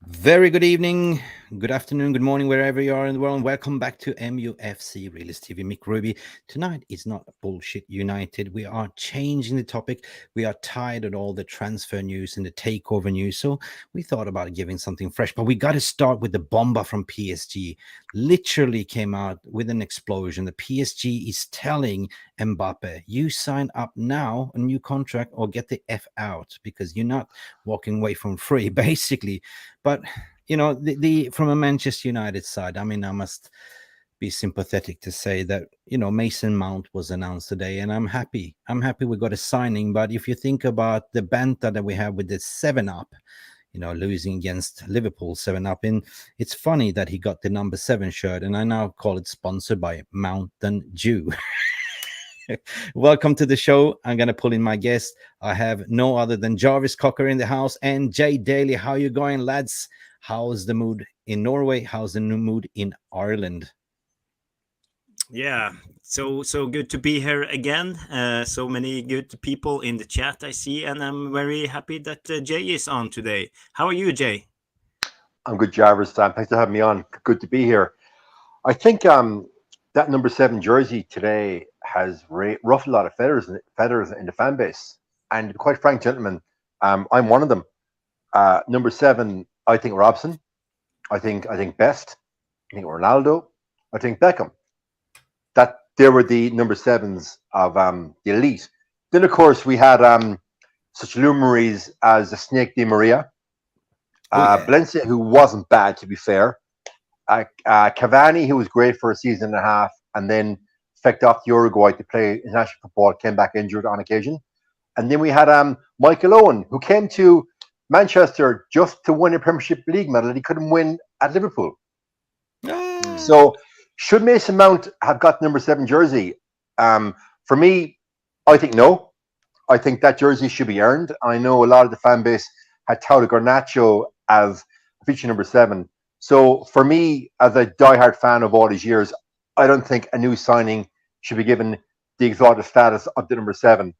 Very good evening, good afternoon, good morning, wherever you are in the world. Welcome back to Mufc Realist TV. Mick Ruby. Tonight is not bullshit United. We are changing the topic. We are tired of all the transfer news and the takeover news. So we thought about giving something fresh. But we got to start with the bomber from PSG. Literally came out with an explosion. The PSG is telling Mbappe, you sign up now, a new contract, or get the F out because you're not walking away from free, basically. But you know, the from a Manchester United side, I mean, I must be sympathetic to say that, you know, Mason Mount was announced today, and I'm happy. I'm happy we got a signing. But if you think about the banter that we have with the 7-up, you know, losing against Liverpool 7-up, and it's funny that he got the number 7 shirt, and I now call it sponsored by Mountain Dew. Welcome to the show. I'm going to pull in my guest. I have no other than Jarvis Cocker in the house and Jay Daly. How you going, lads? How's the mood in Norway? How's the new mood in Ireland? Yeah, so good to be here again. So many good people in the chat I see, and I'm very happy that Jay is on today. How are you, Jay? I'm good, Jarvis. Thanks for having me on. Good to be here. I think that number 7 jersey today has ruffled a lot of feathers in the fan base. And quite frank, gentlemen, I'm one of them. Number 7, I think Robson. I think Best. I think Ronaldo. I think Beckham. That they were the number 7s of the elite. Then, of course, we had such luminaries as the Snake Di Maria, Valencia, who wasn't bad, to be fair. Cavani, who was great for a season and a half, and then fecked off to Uruguay to play international football, came back injured on occasion. And then we had Michael Owen, who came to Manchester just to win a Premiership League medal that he couldn't win at Liverpool. So should Mason Mount have got number 7 jersey? For me, I think no. I think that jersey should be earned. I know a lot of the fan base had touted Garnacho as feature number 7. So for me, as a diehard fan of all these years, I don't think a new signing should be given the exalted status of the number 7.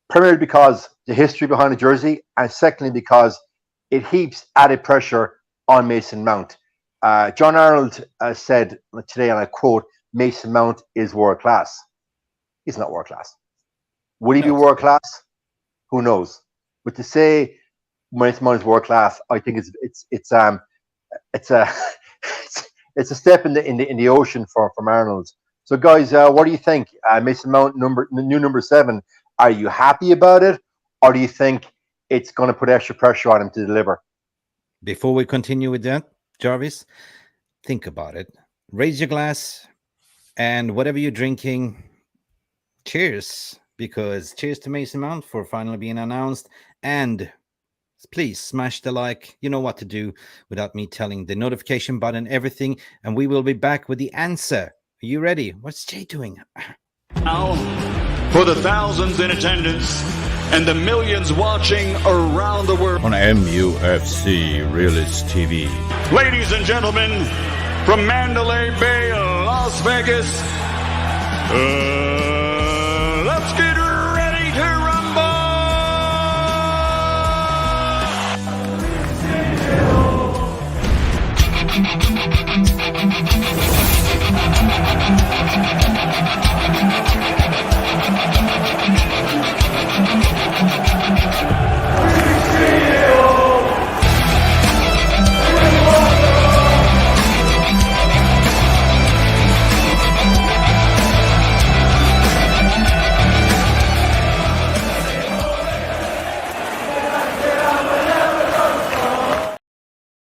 Primarily because the history behind the jersey, and secondly because it heaps added pressure on Mason Mount. John Arnold said today, and I quote, Mason Mount is world class. He's not world class. Would he be world class? Who knows? But to say Mason Mount is world class, I think it's a step in the ocean from Arnold. So guys, what do you think? Mason Mount, new number 7. Are you happy about it, or do you think it's going to put extra pressure on him to deliver? Before we continue with that, Jarvis, think about it. Raise your glass, and whatever you're drinking, cheers. Because cheers to Mason Mount for finally being announced. And please smash the like. You know what to do without me telling. The notification button, everything. And we will be back with the answer. Are you ready? What's Jay doing? Now, for the thousands in attendance and the millions watching around the world on Mufc Realist TV. Ladies and gentlemen, from Mandalay Bay, Las Vegas, let's get ready to rumble!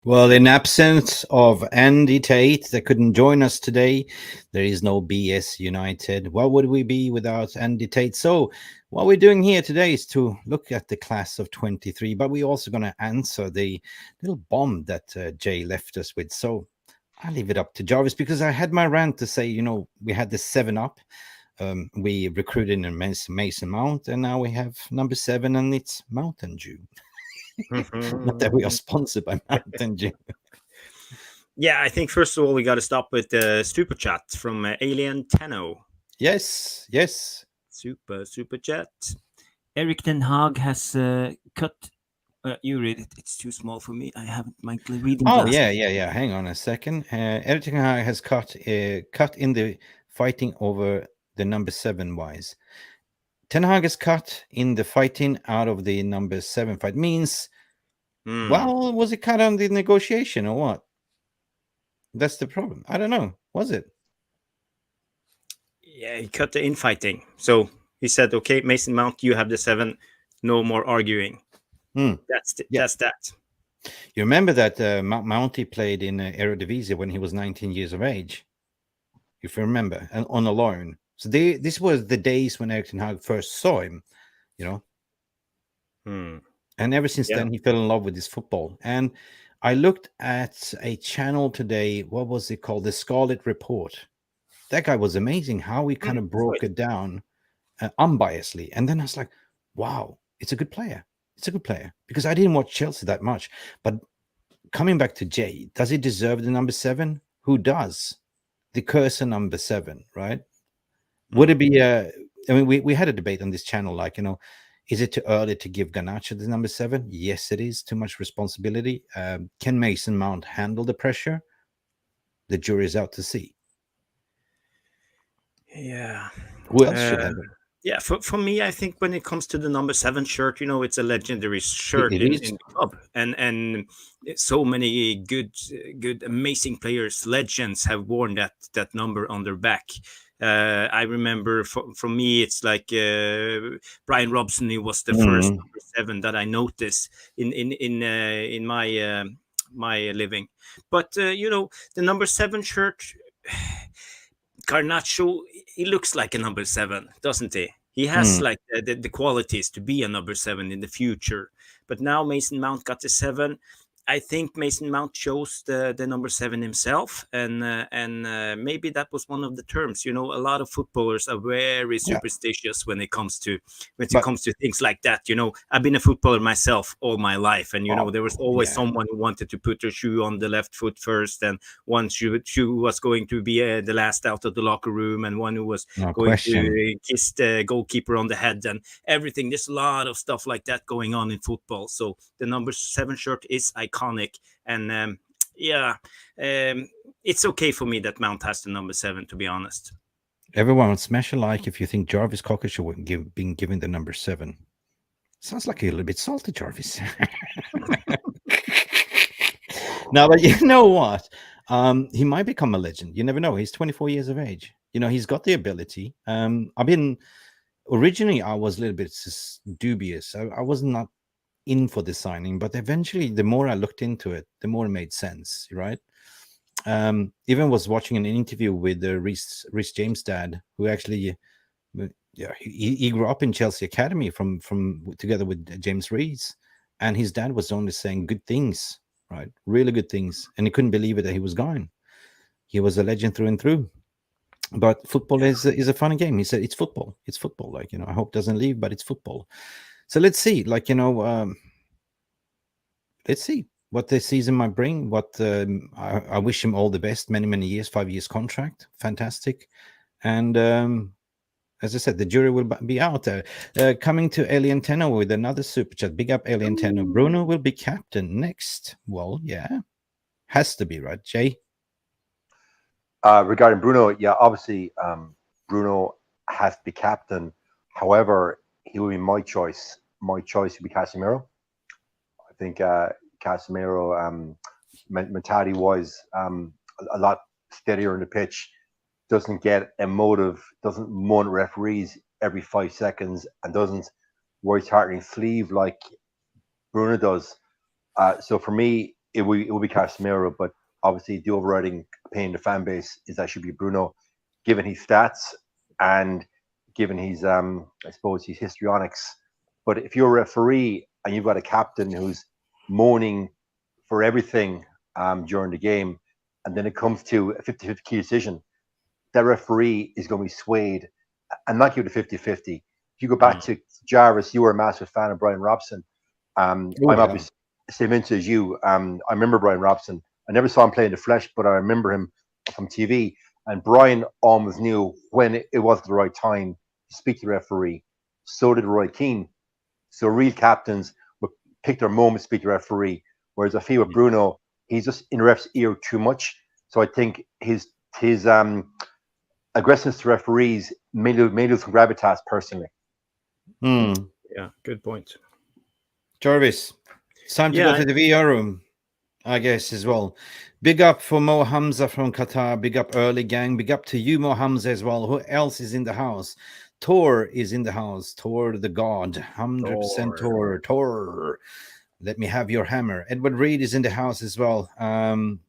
Well, in absence of Andy Tate, that couldn't join us today, there is no BS United. What would we be without Andy Tate? So what we're doing here today is to look at the class of 23, but we're also going to answer the little bomb that Jay left us with. So I'll leave it up to Jarvis, because I had my rant to say, you know, we had the 7-up. We recruited in Mason Mount, and now we have number 7, and it's Mountain Dew. Not that we are sponsored by Mountain Dew. Yeah, I think first of all we got to stop with the super chat from Alien Tenno. Yes. Super chat. Erik Ten Hag has cut You read it. It's too small for me. I haven't my reading Oh glasses. yeah. Hang on a second. Erik ten Hag has cut in the fighting over the number 7 wise. Ten Hag is cut in the fighting out of the number 7 fight. Means, well, was it cut on the negotiation or what? That's the problem. I don't know. Was it? Yeah, he cut the infighting. So he said, "Okay, Mason Mount, you have the 7. No more arguing." That's that. You remember that Mounty played in Eredivisie when he was 19 years of age, if you remember, and on a loan. So this was the days when Erik ten Hag first saw him, you know. And ever since then, he fell in love with his football. And I looked at a channel today. What was it called? The Scarlet Report. That guy was amazing. How he kind of broke it down unbiasedly. And then I was like, wow, it's a good player. It's a good player. Because I didn't watch Chelsea that much. But coming back to Jay, does he deserve the number 7? Who does? The cursor number 7, right? Would it be I mean, we had a debate on this channel, like, you know, is it too early to give Garnacho the number 7? Yes, it is. Too much responsibility. Can Mason Mount handle the pressure? The jury is out to see. Yeah. Who else should have it? Yeah, for me, I think when it comes to the number 7 shirt, you know, it's a legendary shirt It in is. the club, and so many good, amazing players, legends have worn that number on their back. I remember for me, it's like Brian Robson. He was the first number 7 that I noticed in my my living. But you know, the number 7 shirt. Garnacho, he looks like a number 7, doesn't he? He has like the qualities to be a number 7 in the future. But now Mason Mount got the 7. I think Mason Mount chose the number 7 himself, and maybe that was one of the terms. You know, a lot of footballers are very superstitious when it comes to things like that. You know, I've been a footballer myself all my life, and you know, there was always someone who wanted to put their shoe on the left foot first, and one shoe was going to be the last out of the locker room, and one who was to kiss the goalkeeper on the head, and everything. There's a lot of stuff like that going on in football. So the number 7 shirt is iconic. And it's okay for me that Mount has the number 7, to be honest. Everyone, smash a like if you think Jarvis Cocker should have been given the number 7. Sounds like a little bit salty, Jarvis. Now, but you know what? He might become a legend. You never know. He's 24 years of age. You know, he's got the ability. Originally, I was a little bit dubious. I was not in for the signing, but eventually the more I looked into it, the more it made sense, right? Even was watching an interview with Reece James' dad, who actually he grew up in Chelsea Academy from together with James Reece, and his dad was only saying good things, right? Really good things, and he couldn't believe it that he was gone. He was a legend through and through. But football is a fun game. He said it's football. It's football. Like, you know, I hope it doesn't leave, but it's football. So let's see, like, you know, let's see what this season might bring. What I wish him all the best. Many years, 5 years contract, fantastic. And as I said, the jury will be out there. Coming to Alien Tenno with another super chat. Big up Alien Tenno. Bruno will be captain next. Well, yeah, has to be, right, Jay? Regarding Bruno, yeah, obviously Bruno has to be captain. However, he will be my choice. My choice would be Casemiro. I think Casemiro, mentality-wise, a lot steadier on the pitch, doesn't get emotive, doesn't moan referees every 5 seconds, and doesn't worry targeting sleeve like Bruno does. So for me, it will be Casemiro, but obviously the overriding opinion of the fan base is that should be Bruno, given his stats and given his, I suppose, his histrionics. But if you're a referee and you've got a captain who's moaning for everything during the game, and then it comes to a 50-50 key decision, that referee is going to be swayed and not give it a 50-50. If you go back to Jarvis, you were a massive fan of Brian Robson. I'm not the same into as you. I remember Brian Robson. I never saw him play in the flesh, but I remember him from TV. And Brian almost knew when it wasn't the right time to speak to the referee. So did Roy Keane. So real captains pick their moment to beat the referee. Whereas I feel with Bruno, he's just in the ref's ear too much. So I think his aggressiveness to referees may lose some gravitas personally. Yeah, good point. Jarvis, it's time to go to the VAR room, I guess, as well. Big up for Mo Hamza from Qatar. Big up early gang. Big up to you, Mo Hamza, as well. Who else is in the house? Tor is in the house. Tor the God. 100% Tor. Tor. Let me have your hammer. Edward Reed is in the house as well.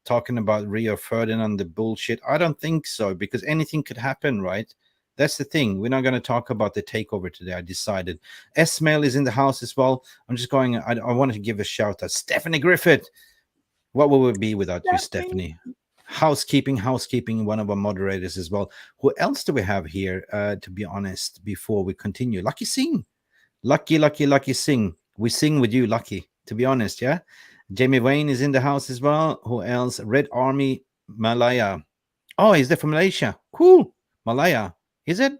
Talking about Rio Ferdinand, the bullshit. I don't think so, because anything could happen, right? That's the thing. We're not going to talk about the takeover today. I decided. Esmail is in the house as well. I'm just going. I wanted to give a shout out. Stephanie Griffith. What would we be without you, Stephanie? Housekeeping, one of our moderators as well. Who else do we have here, to be honest, before we continue? Lucky Singh. Lucky Singh. We sing with you, Lucky, to be honest, yeah? Jamie Wayne is in the house as well. Who else? Red Army Malaya. Oh, is that from Malaysia? Cool. Malaya. Is it?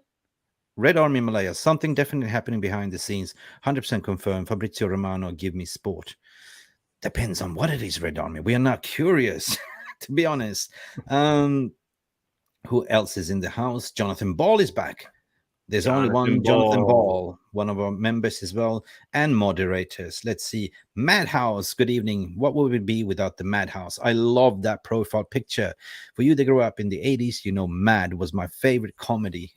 Red Army Malaya. Something definitely happening behind the scenes. 100% confirmed. Fabrizio Romano, give me sport. Depends on what it is, Red Army. We are not curious, to be honest. Who else is in the house? Jonathan Ball is back. There's only one Jonathan Ball, one of our members as well, and moderators. Let's see. Madhouse, good evening. What would it be without the Madhouse? I love that profile picture. For you that grew up in the 80s, you know Mad was my favorite comedy.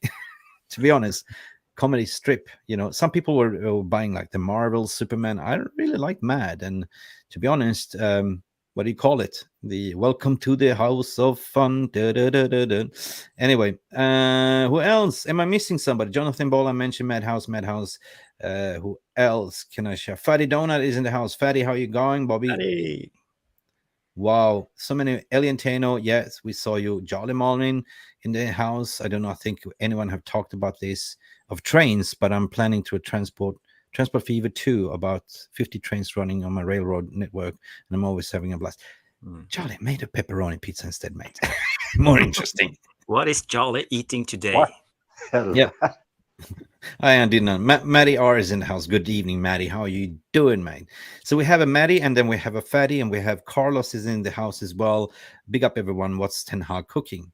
To be honest, comedy strip. You know, some people were buying like the Marvel, Superman. I really like Mad. And to be honest, what do you call it? The Welcome to the House of Fun. Anyway, who else? Am I missing somebody? Jonathan Ball, I mentioned Madhouse. Who else can I share? Fatty Donut is in the house. Fatty, how you going, Bobby? Fatty. Wow, so many. Eliantano, yes, we saw you. Jolly Malin in the house. I don't know. I think anyone have talked about this of trains, but I'm planning to transport Fever 2, about 50 trains running on my railroad network, and I'm always having a blast. Charlie made a pepperoni pizza instead, mate. More interesting. What is Charlie eating today? What? Yeah. I did not. Maddie R is in the house. Good evening, Maddie. How are you doing, mate? So we have a Maddie, and then we have a Fatty, and we have Carlos is in the house as well. Big up, everyone. What's Tenhag cooking?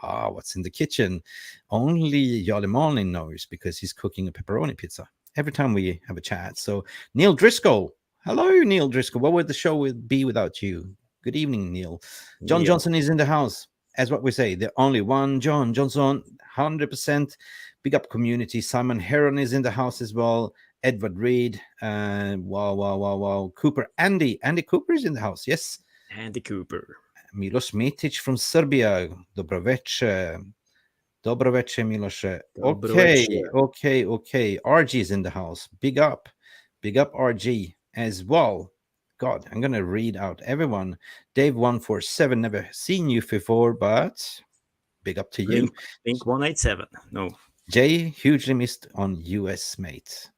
What's in the kitchen? Only Jolly Malin knows, because he's cooking a pepperoni pizza every time we have a chat. So Neil Driscoll. Hello, Neil Driscoll. What would the show be without you? Good evening, Neil. John Johnson is in the house. As what we say, the only one John Johnson, 100%. Big up community. Simon Heron is in the house as well. Edward Reed. Wow. Cooper. Andy Cooper is in the house. Yes. Andy Cooper. Milos Mitic from Serbia. Dobroveče, Miloše. Okay. RG is in the house. Big up RG as well. God, I'm gonna read out everyone. Dave 147, never seen you before, but big up to you. Link 187. No. Jay, hugely missed on US, mate.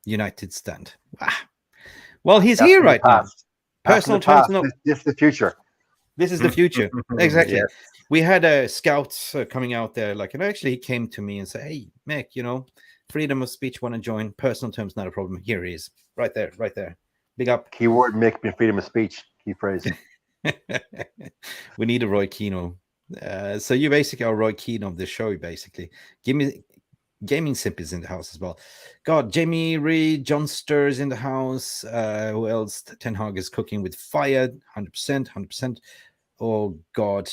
United stand. Wow. Well, he's here right now. Personal terms. This is the future. This is the future. Exactly. Yes. We had scouts coming out there, like, and actually he came to me and said, "Hey, Mick, you know, freedom of speech, want to join? Personal terms, not a problem. Here he is, right there. Big up." Keyword Mick being freedom of speech. Key phrase. We need a Roy Keane. So you basically are Roy Keane of the show, basically. Give me Gaming Simp is in the house as well. God, Jamie Reed, John Sturrs in the house. Who else? Tenhag is cooking with fire. 100%. Oh God.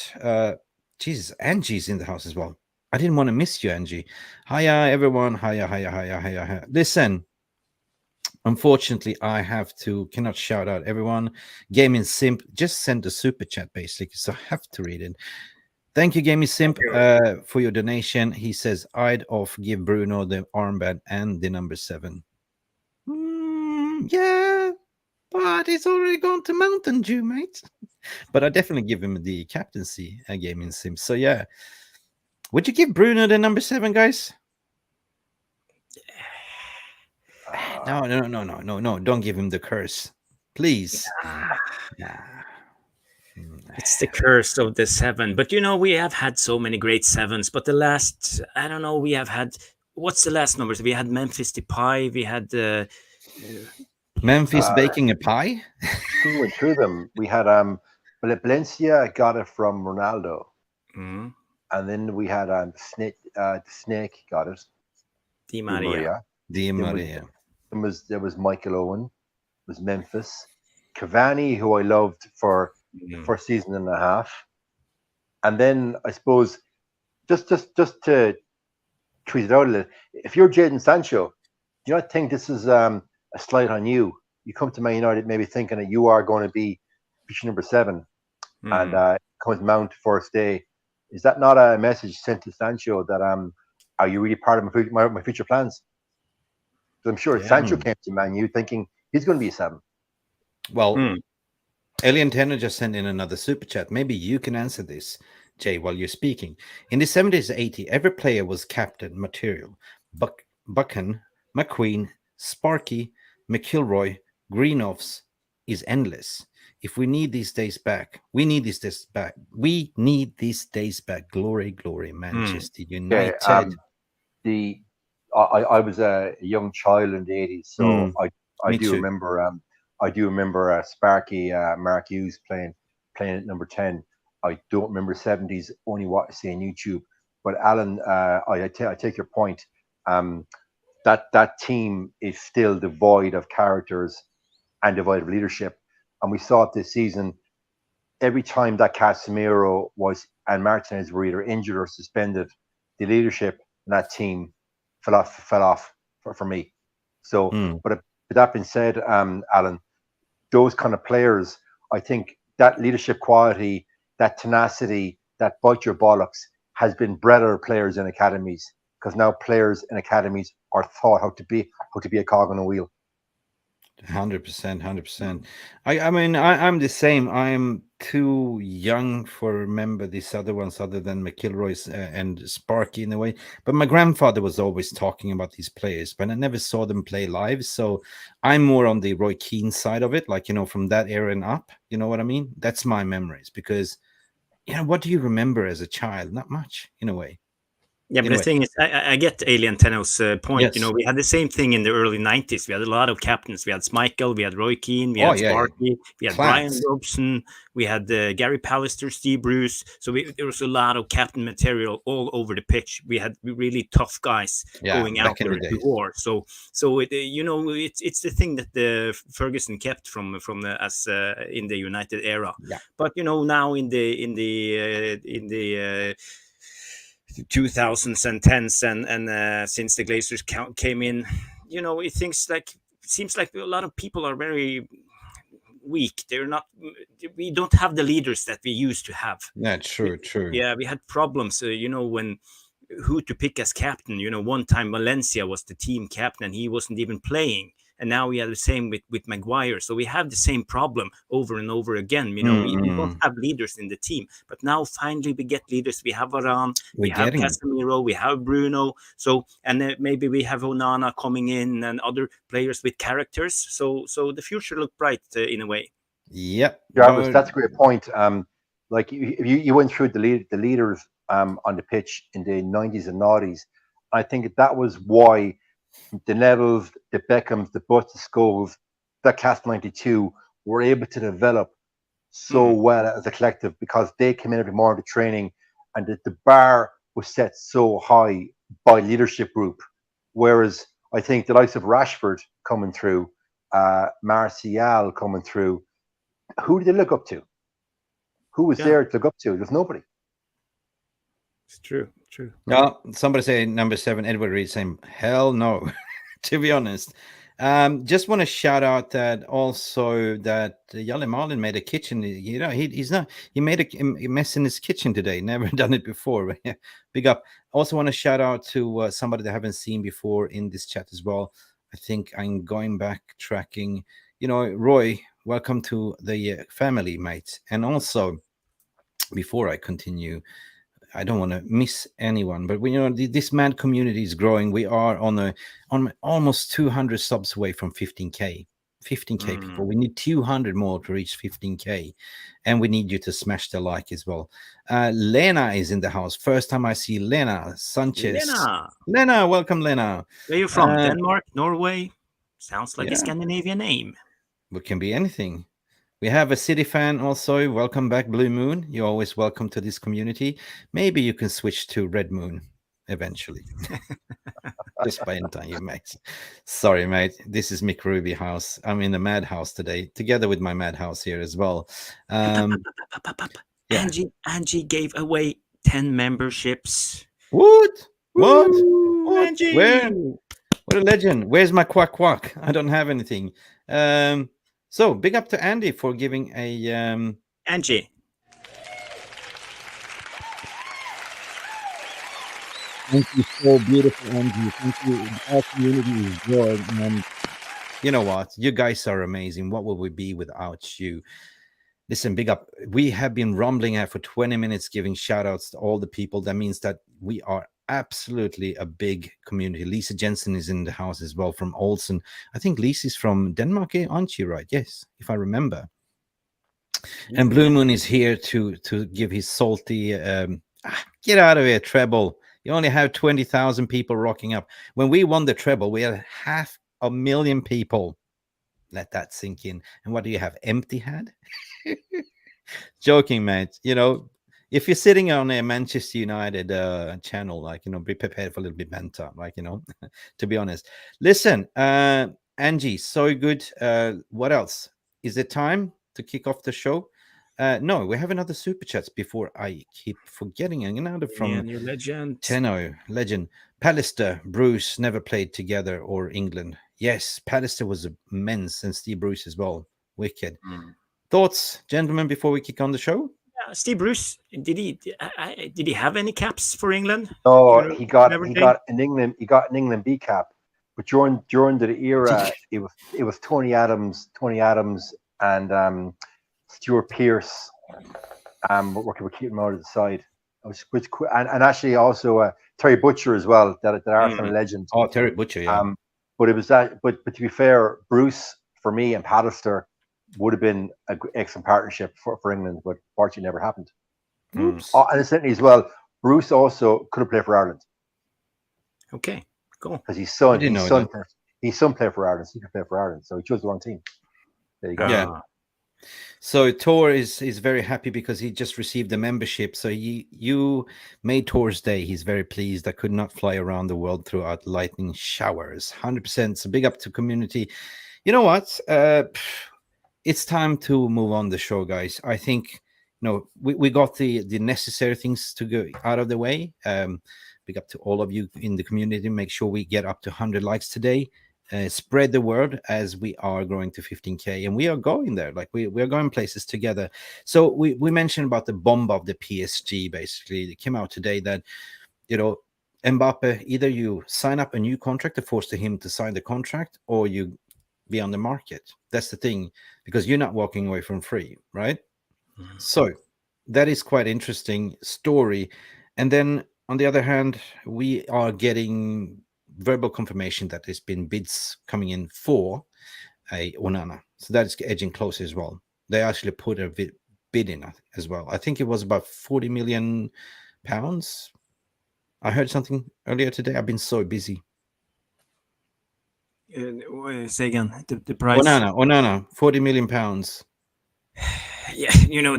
Jesus, Angie's in the house as well. I didn't want to miss you, Angie. Hiya, everyone. Hiya. Listen. Unfortunately, I cannot shout out everyone. Gaming Simp just sent a super chat, basically, so I have to read it. Thank you, Gaming Simp, for your donation. He says, I'd give Bruno the armband and the number 7. Yeah, but it's already gone to Mountain Dew, mate. But I definitely give him the captaincy, Gaming Simp. So, yeah. Would you give Bruno the number 7, guys? No. Don't give him the curse. Please. Yeah. It's the curse of the 7. But, you know, we have had so many great 7s. But the last, I don't know, we have had, what's the last numbers? We had Memphis Depay. We had Memphis baking a pie. We went through them. We had Valencia got it from Ronaldo, Mm. and then we had the Snake got it. Di Di Maria. Maria. Di Then Maria. There was Michael Owen. Was Memphis. Cavani, who I loved for the first season and a half, and then I suppose just to tweet it out a little. If you're Jadon Sancho, do you not think this is a slight on you? You come to Man United maybe thinking that you are going to be feature number 7, and comes Mount first day. Is that not a message sent to Sancho that are you really part of my future plans? So I'm sure Sancho came to Man U thinking he's going to be a 7. Well, Alien Tenor just sent in another super chat. Maybe you can answer this, Jay, while you're speaking. In the 70s and 80s, every player was captain material. Buchan, McQueen, Sparky, McIlroy, Greenoffs is endless. If we need these days back, we need these days back. We need these days back. Glory, glory, Manchester United. I was a young child in the 80s, so I do remember Sparky, Mark Hughes playing at number 10. I don't remember 70s, only what I see on YouTube. But Alan, I take your point. That team is still devoid of characters and devoid of leadership. And we saw it this season. Every time that Casemiro and Martinez were either injured or suspended, the leadership in that team fell off for me. So, but that being said, Alan, those kind of players, I think that leadership quality, that tenacity, that bite your bollocks has been bred out of players in academies, because now players in academies are taught how to be a cog on a wheel. 100%. I mean, I'm the same. I'm too young for remember these other ones other than McIlroy's and Sparky in a way. But my grandfather was always talking about these players, but I never saw them play live. So I'm more on the Roy Keane side of it, like, from that era and up. You know what I mean? That's my memories, because, what do you remember as a child? Not much, in a way. Yeah, but the thing is, I get Alien Tenor's point. Yes. We had the same thing in the early 90s. We had a lot of captains. We had Schmeichel, we had Roy Keane, we had Sparky, we had Brian Robson, we had Gary Pellistri, Steve Bruce. So there was a lot of captain material all over the pitch. We had really tough guys going out there to war. So it, it's the thing that the Ferguson kept from the in the United era. Yeah. But now in the 2010s and since the Glazers came in, it seems like a lot of people are very weak. We don't have the leaders that we used to have. Yeah, true. Yeah, we had problems, when who to pick as captain. One time Valencia was the team captain and he wasn't even playing. And now we have the same with Maguire. So we have the same problem over and over again. We don't have leaders in the team. But now finally we get leaders. We have Varane, we have Casemiro, we have Bruno. So, and maybe we have Onana coming in and other players with characters. So the future look bright in a way. Yep. Jarvis, that's a great point. Like you went through the leaders on the pitch in the 90s and 90s. I think that was why the Nevilles, the Beckhams, the Butts, the Scholes, that class 92 were able to develop so well as a collective, because they came in every morning to training, and the bar was set so high by leadership group. Whereas I think the likes of Rashford coming through, Martial coming through, who did they look up to? Who was there to look up to? There's nobody. It's true. No, somebody say number 7, Edward Reed saying, hell no, to be honest. Just want to shout out that also that Yalle Marlin made a kitchen. He made a mess in his kitchen today. Never done it before. Big up. Also want to shout out to somebody that I haven't seen before in this chat as well. I think I'm going back tracking, Roy, welcome to the family, mate. And also, before I continue, I don't want to miss anyone, but this man community is growing. We are on almost 200 subs away from 15k. 15k people. We need 200 more to reach 15k, and we need you to smash the like as well. Lena is in the house. First time I see Lena Sanchez. Lena, welcome, Lena. Where are you from? Denmark, Norway, Sounds like a Yeah. Scandinavian name. It can be anything. We have a City fan also. Welcome back, Blue Moon. You're always welcome to this community. Maybe you can switch to Red Moon eventually. Just by any time, you mate. Sorry, mate. This is Mick Ruby house. I'm in the madhouse today, together with my madhouse here as well. Yeah. Angie gave away 10 memberships. What? Woo, Angie! Where? What a legend. Where's my quack? I don't have anything. So big up to Andy for giving a Angie. Thank you, so beautiful, Angie. Thank you. Our community is good. And you know what? You guys are amazing. What would we be without you? Listen, big up. We have been rumbling out for 20 minutes, giving shout outs to all the people. That means that we are absolutely a big community. Lisa Jensen is in the house as well from Olsen. I think Lisa's from Denmark, aren't you? Right? Yes, if I remember. And Blue Moon is here to give his salty, get out of here, treble. You only have 20,000 people rocking up. When we won the treble, we had 500,000 people. Let that sink in. And what do you have? Empty head? Joking, mate. You know, if you're sitting on a Manchester United channel, like, you know, be prepared for a little bit banter, like, you know, to be honest. Listen, Angie, so good. What else? Is it time to kick off the show? No, we have another super chats before I keep forgetting. Another from legend. Tenno, legend. Pellistri, Bruce never played together, or England. Yes, Pellistri was immense, and Steve Bruce as well. Wicked. Thoughts, gentlemen, before we kick on the show? Steve Bruce, did he have any caps for England? No, he got an England B cap, but during the era, it was Tony Adams, and Stuart Pearce, working with keeping him out of the side. And actually also Terry Butcher as well, that Arsenal legend. Oh, Terry Butcher, yeah. But it was that. But to be fair, Bruce for me and Pellistri would have been an excellent partnership for England, but fortunately never happened. Oops. And incidentally as well, Bruce also could have played for Ireland. Okay, cool. Because his son played for Ireland, so he could play for Ireland. So he chose the wrong team. There you go. Yeah. So Tor is very happy because he just received a membership. So you made Tor's day. He's very pleased. I could not fly around the world throughout lightning showers. 100%. So big up to community. You know what? It's time to move on the show, guys. I think, you know, we got the necessary things to go out of the way. Big up to all of you in the community. Make sure we get up to 100 likes today. Spread the word as we are growing to 15K, and we are going there. Like we are going places together. So we mentioned about the bomb of the PSG. Basically, it came out today that, you know, Mbappe, either you sign up a new contract to force him to sign the contract, or you be on the market. That's the thing, because you're not walking away from free, right? So that is quite interesting story. And then on the other hand, we are getting verbal confirmation that there's been bids coming in for a Onana. So that is edging closer as well. They actually put a bid in as well. I think it was about 40 million pounds. I heard something earlier today. I've been so busy. Say again, the price. Onana, 40 million pounds. Yeah, you know,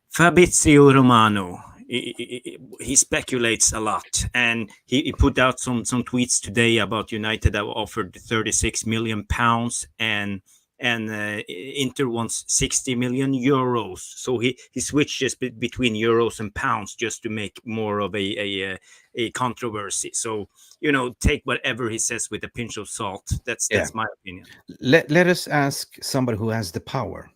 Fabrizio Romano, he speculates a lot, and he put out some tweets today about United that were offered 36 million pounds, and Inter wants 60 million euros. So he switches between euros and pounds just to make more of a controversy. So, you know, take whatever he says with a pinch of salt. That's my opinion. Let us ask somebody who has the power.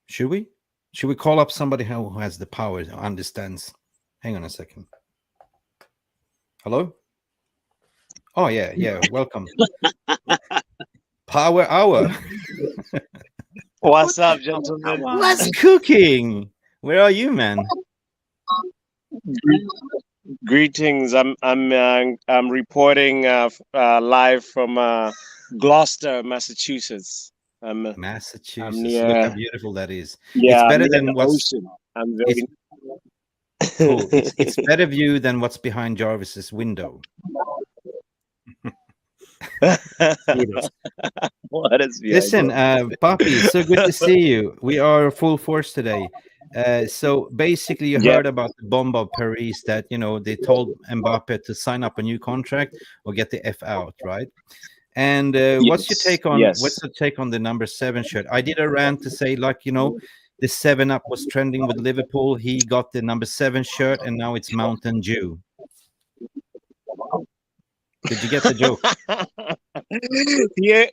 Should we? Should we call up somebody who has the power, who understands? Hang on a second. Hello? Oh, yeah. Welcome. Power Hour. What's up, gentlemen? What's cooking? Where are you, man? Greetings. I'm reporting live from Gloucester, Massachusetts. Massachusetts. near, Look how beautiful that is. yeah, It's better near than the what's ocean. I'm it's, very cool. It's better view than what's behind Jarvis's window. What is Listen, Papi, so good to see you. We are full force today. So basically, you Yeah. heard about the bomb of Paris that, you know, they told Mbappe to sign up a new contract or get the F out, right? And what's your take on Yes. the number 7 shirt? I did a rant to say, like, you know, the 7-Up was trending with Liverpool. He got the number 7 shirt, and now it's Mountain Dew. Did you get the joke?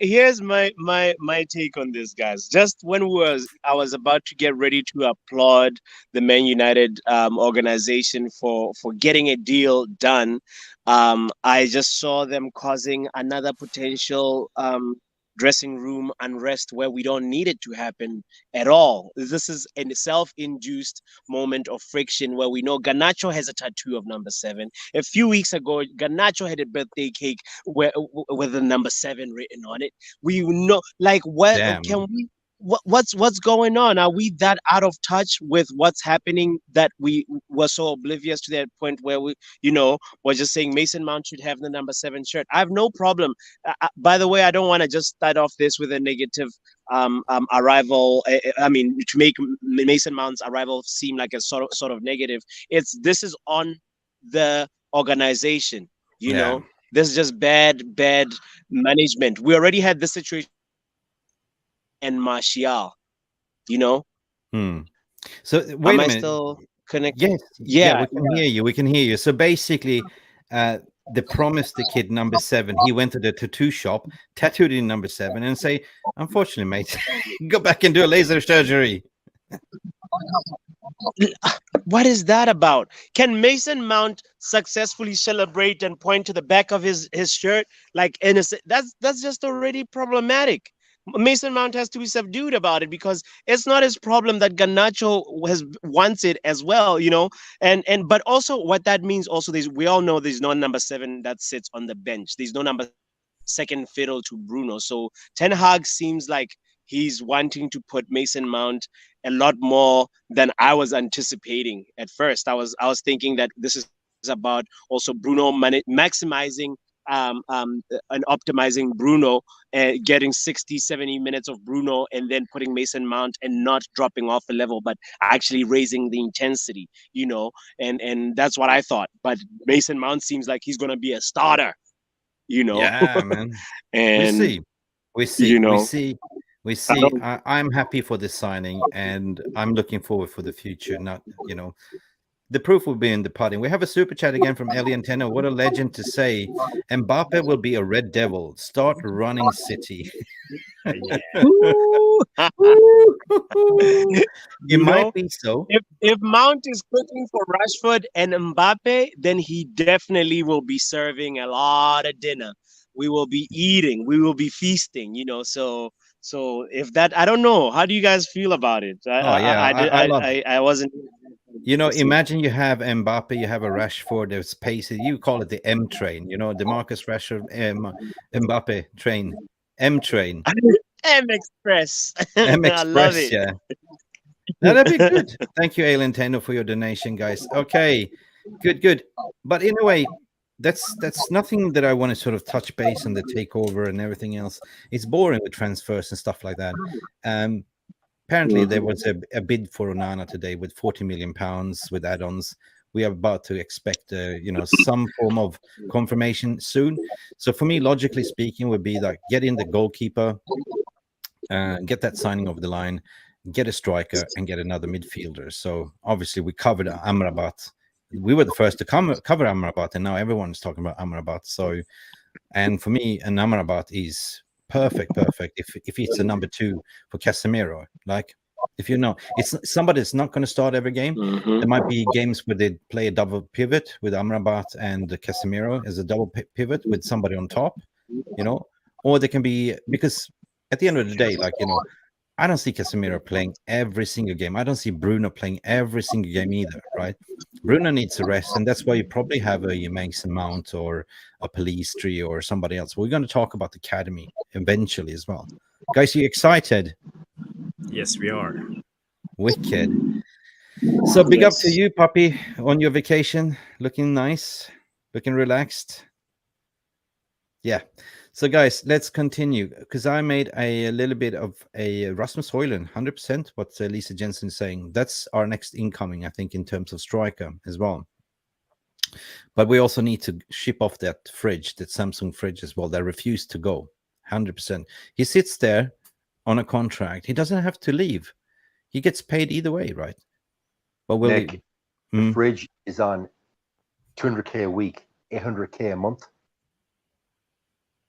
Here's my take on this, guys. Just when I was about to get ready to applaud the Man United organization for getting a deal done, I just saw them causing another potential dressing room unrest where we don't need it to happen at all. This is a self-induced moment of friction where we know Garnacho has a tattoo of number 7. A few weeks ago, Garnacho had a birthday cake with the number 7 written on it. We know, like, what Damn. can we? What's going on? Are we that out of touch with what's happening that we were so oblivious to that point where we, we're just saying Mason Mount should have the number 7 shirt? I have no problem. By the way, I don't want to just start off this with a negative arrival. I mean, to make Mason Mount's arrival seem like a sort of negative. This is on the organization. You know, this is just bad management. We already had this situation and Martial, So wait a minute. Still connected? Yes, yeah, we can hear you. We can hear you. So basically, they promised the kid number 7. He went to the tattoo shop, tattooed in number 7, and say, "Unfortunately, mate, go back and do a laser surgery." What is that about? Can Mason Mount successfully celebrate and point to the back of his shirt like innocent? That's just already problematic. Mason Mount has to be subdued about it because it's not his problem that Garnacho wants it as well, and but also what that means also we all know there's no number 7 that sits on the bench. There's no number 2nd fiddle to Bruno. So tenhag seems like he's wanting to put Mason Mount a lot more than I was anticipating at first. I was thinking that this is about also Bruno maximizing and optimizing Bruno and getting 60-70 minutes of Bruno and then putting Mason Mount and not dropping off a level, but actually raising the intensity, and that's what I thought. But Mason Mount seems like he's going to be a starter, Yeah, man. And we see. I'm happy for this signing, and I'm looking forward for the future. Not, the proof will be in the pudding. We have a super chat again from 𝑴𝒉𝒊𝒍. What a legend to say. Mbappe will be a Red Devil. Start running City. It might be so. If Mount is cooking for Rashford and Mbappe, then he definitely will be serving a lot of dinner. We will be eating. We will be feasting. So if that, I don't know. How do you guys feel about it? I wasn't. Imagine you have Mbappe, you have a Rashford, there's pacey. You call it the M train, the Marcus Rashford Mbappe train, M train, M Express. M Express, I love it. Yeah. Now, that'd be good. Thank you, 𝑴𝒉𝒊𝒍, for your donation, guys. Okay, good. But in a way, that's nothing that I want to sort of touch base on the takeover and everything else. It's boring with transfers and stuff like that. Apparently, there was a bid for Onana today with £40 million with add-ons. We are about to expect, some form of confirmation soon. So for me, logically speaking, would be like get in the goalkeeper, get that signing over the line, get a striker, and get another midfielder. So obviously, we covered Amrabat. We were the first to cover Amrabat, and now everyone's talking about Amrabat. So, and for me, an Amrabat is perfect if it's a number 2 for Casemiro. Like, if it's somebody that's not going to start every game. There might be games where they play a double pivot with Amrabat and Casemiro as a double pivot with somebody on top, or they can be, because at the end of the day, I don't see Casemiro playing every single game. I don't see Bruno playing every single game either, right? Bruno needs a rest, and that's why you probably have a Mason Mount or a Pellistri or somebody else. We're going to talk about the Academy eventually as well. Guys, are you excited? Yes, we are. Wicked. So big up to you, Papi, on your vacation. Looking nice, looking relaxed. Yeah. So, guys, let's continue because I made a little bit of a Rasmus Højlund, 100%. What Lisa Jensen is saying. That's our next incoming, I think, in terms of striker as well. But we also need to ship off that fridge, that Samsung fridge as well. That refused to go, 100%. He sits there on a contract. He doesn't have to leave. He gets paid either way, right? But will Mick, the fridge is on 200k a week, 800k a month.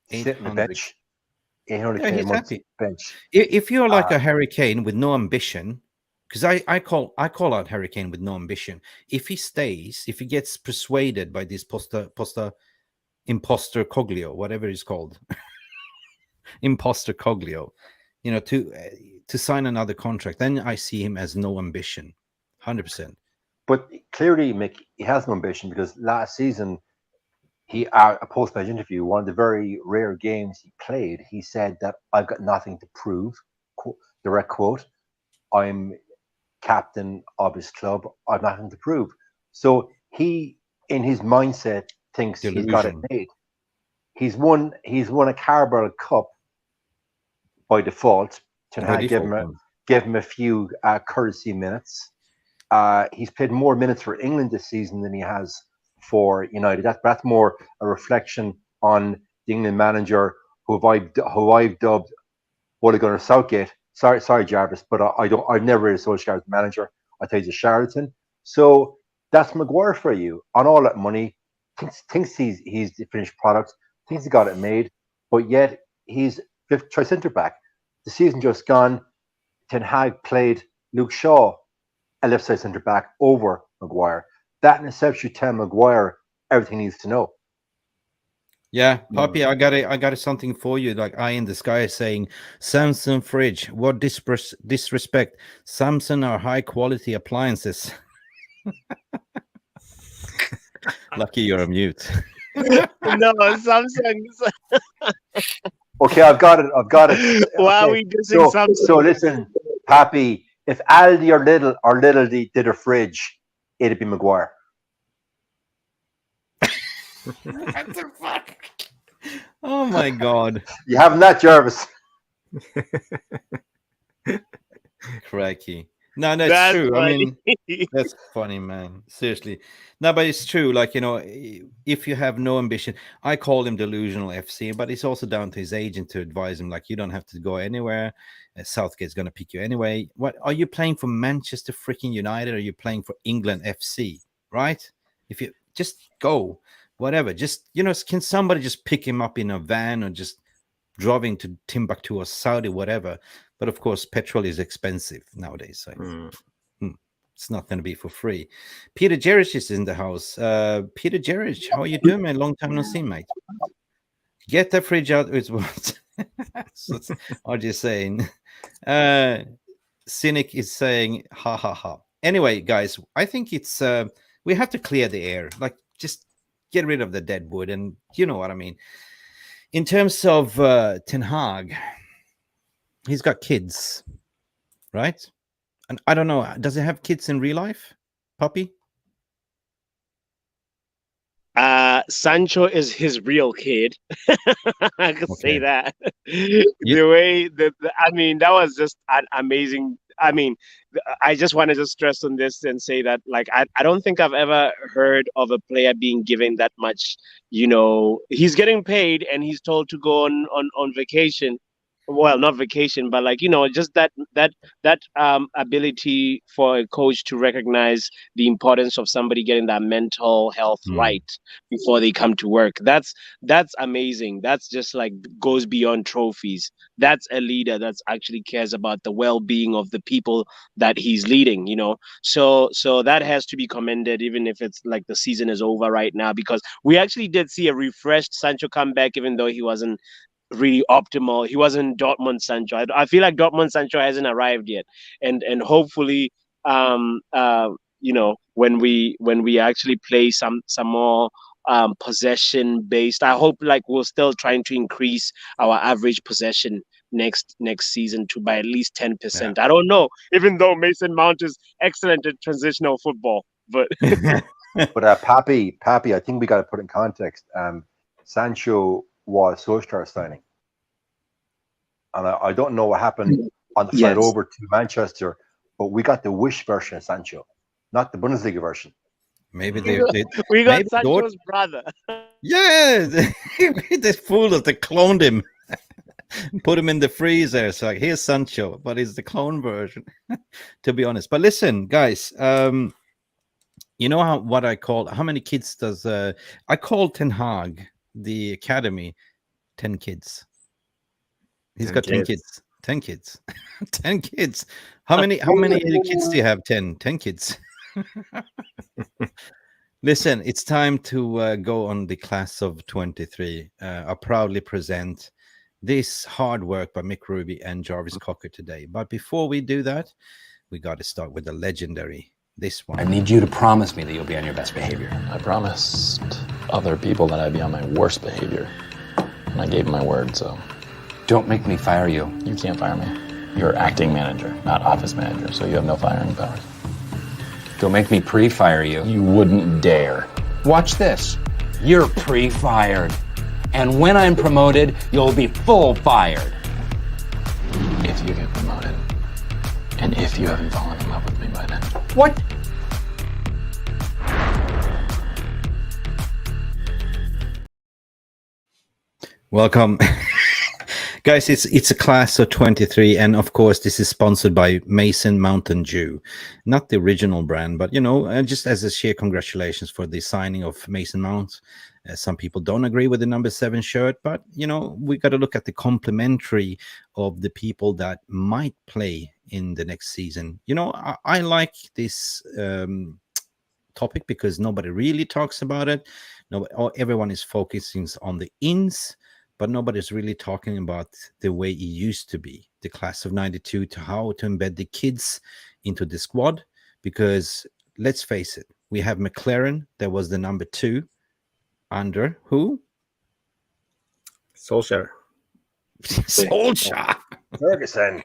Sit on the bench, 800k a month bench. If you're like a Harry Kane with no ambition, because I call out Harry Kane with no ambition. If he stays, if he gets persuaded by this imposter Coglio, whatever he's called, imposter Coglio, you know, to sign another contract, then I see him as no ambition, 100%. But clearly, Mick, he has no ambition because last season, a post-match interview, one of the very rare games he played, he said that I've got nothing to prove. Direct quote, I'm captain of his club. I've nothing to prove. So he, in his mindset, thinks he's got it made. He's won a Carabao Cup by default. Tenhag gave him a few courtesy minutes. He's played more minutes for England this season than he has for United. That's more a reflection on the England manager who I've dubbed Ole Gunnar Southgate. Sorry, Jarvis, but I've never rated Solskjaer as manager. I think he's a charlatan. So that's Maguire for you on all that money. Thinks he's the finished product. Thinks he got it made, but yet he's fifth choice centre back. The season just gone, Ten Hag played Luke Shaw, a left side centre back, over Maguire. That in itself should tell Maguire everything he needs to know. Yeah, Papi, I got something for you. Like eye in the sky saying, Samsung fridge, what disrespect. Samsung are high quality appliances. Lucky you're on mute. No, Samsung. Okay, I've got it. Why are we dissing Samsung? So listen, Papi, if Aldi or Lidl did a fridge, it'd be Maguire. What the fuck? Oh my God. You having that, Jarvis? Crikey. No, that's true. Funny. I mean, that's funny, man. Seriously. No, but it's true. Like, you know, if you have no ambition, I call him delusional FC, but it's also down to his agent to advise him, like, you don't have to go anywhere. Southgate's going to pick you anyway. What are you playing for? Manchester freaking United? Or are you playing for England FC? Right? If you just go, whatever, just, you know, can somebody just pick him up in a van or just driving to Timbuktu or Saudi, whatever. But of course, petrol is expensive nowadays. So it's not going to be for free. Peter Jerich is in the house. Peter Jerich, how are you doing, man? Long time no see, mate. Get the fridge out. It's what are you saying? Cynic is saying, ha, ha, ha. Anyway, guys, I think it's, we have to clear the air. Like, just get rid of the dead wood. And you know what I mean? In terms of Ten Hag, he's got kids, right? And I don't know, does he have kids in real life, Papi? Sancho is his real kid. I could say that. The way that, I mean, that was just an amazing. I mean, I just want to just stress on this and say that, like, I don't think I've ever heard of a player being given that much. You know, he's getting paid and he's told to go on vacation. Well, not vacation, but, like, you know, just that ability for a coach to recognize the importance of somebody getting that mental health right before they come to work. That's amazing. That's just, like, goes beyond trophies. That's a leader that actually cares about the well-being of the people that he's leading, you know. So that has to be commended, even if it's like the season is over right now, because we actually did see a refreshed Sancho come back, even though he wasn't really optimal. He wasn't Dortmund Sancho. I feel like Dortmund Sancho hasn't arrived yet, and hopefully, you know, when we actually play some more possession based, I hope, like, we're still trying to increase our average possession next season to by at least 10%. I don't know, even though Mason Mount is excellent at transitional football, but but Papi, I think we got to put in context. Sancho was Solskjaer signing. And I don't know what happened on the flight over to Manchester, but we got the Wish version of Sancho, not the Bundesliga version. Maybe we got maybe Sancho's brother. Yeah, they fooled us. They cloned him, put him in the freezer. It's like, here's Sancho, but it's the clone version, to be honest. But listen, guys, you know what I call, how many kids does I call tenhag the academy 10 kids. He's got 10 kids. 10 kids. 10 kids. How many kids do you have? 10 kids. Listen, it's time to go on the class of 23. I proudly present this hard work by Mick Ruby and Jarvis Cocker today. But before we do that, we got to start with the legendary, this one. I need you to promise me that you'll be on your best behavior. I promised other people that I'd be on my worst behavior. And I gave my word, so... Don't make me fire you. You can't fire me. You're acting manager, not office manager, so you have no firing powers. Don't make me pre-fire you. You wouldn't dare. Watch this. You're pre-fired. And when I'm promoted, you'll be full fired. If you get promoted. And if you haven't fallen in love with me by then. What? Welcome. Guys, it's a class of 23, and of course this is sponsored by Mason Mountain Dew, not the original brand, but you know, just as a sheer congratulations for the signing of Mason Mount. Some people don't agree with the number 7 shirt, but you know, we got to look at the complementary of the people that might play in the next season. You know, I like this topic because nobody really talks about it. Everyone is focusing on the ins, but nobody's really talking about the way it used to be, the class of 92, to how to embed the kids into the squad. Because let's face it, we have McLaren, that was the number 2 under who? Solskjaer. Solskjaer. Ferguson.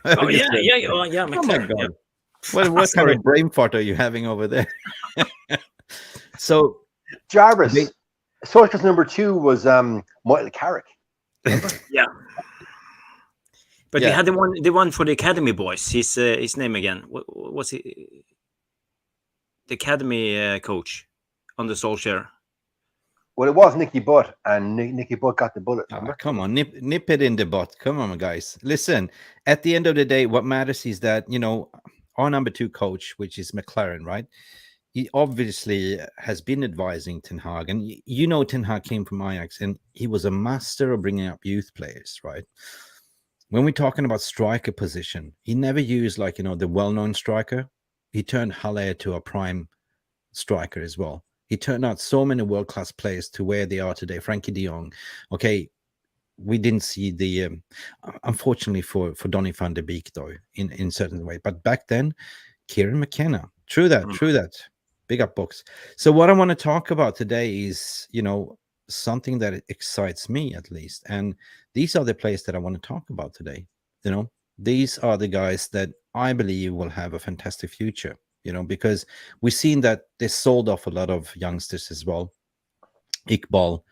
Oh yeah. Oh my God. What kind of brain fart are you having over there? So Jarvis. Solskjaer's number 2 was Michael Carrick. Yeah. But we had the one for the Academy boys. His name again. What was he? The Academy coach under Solskjaer. Well, it was Nicky Butt, and Nicky Butt got the bullet. Come on, nip it in the butt. Come on, guys. Listen, at the end of the day, what matters is that, you know, our number 2 coach, which is McLaren, right? He obviously has been advising Ten Hag, and you know Ten Hag came from Ajax, and he was a master of bringing up youth players, right? When we're talking about striker position, he never used, like, you know, the well-known striker. He turned Haller to a prime striker as well. He turned out so many world-class players to where they are today. Frankie de Jong. Okay, we didn't see the, unfortunately for Donny van der Beek, though, in certain way. But back then, Kieran McKenna. True that. Big up books. So what I want to talk about today is, you know, something that excites me at least. And these are the players that I want to talk about today. You know, these are the guys that I believe will have a fantastic future, you know, because we've seen that they sold off a lot of youngsters as well. 𝒖𝒃.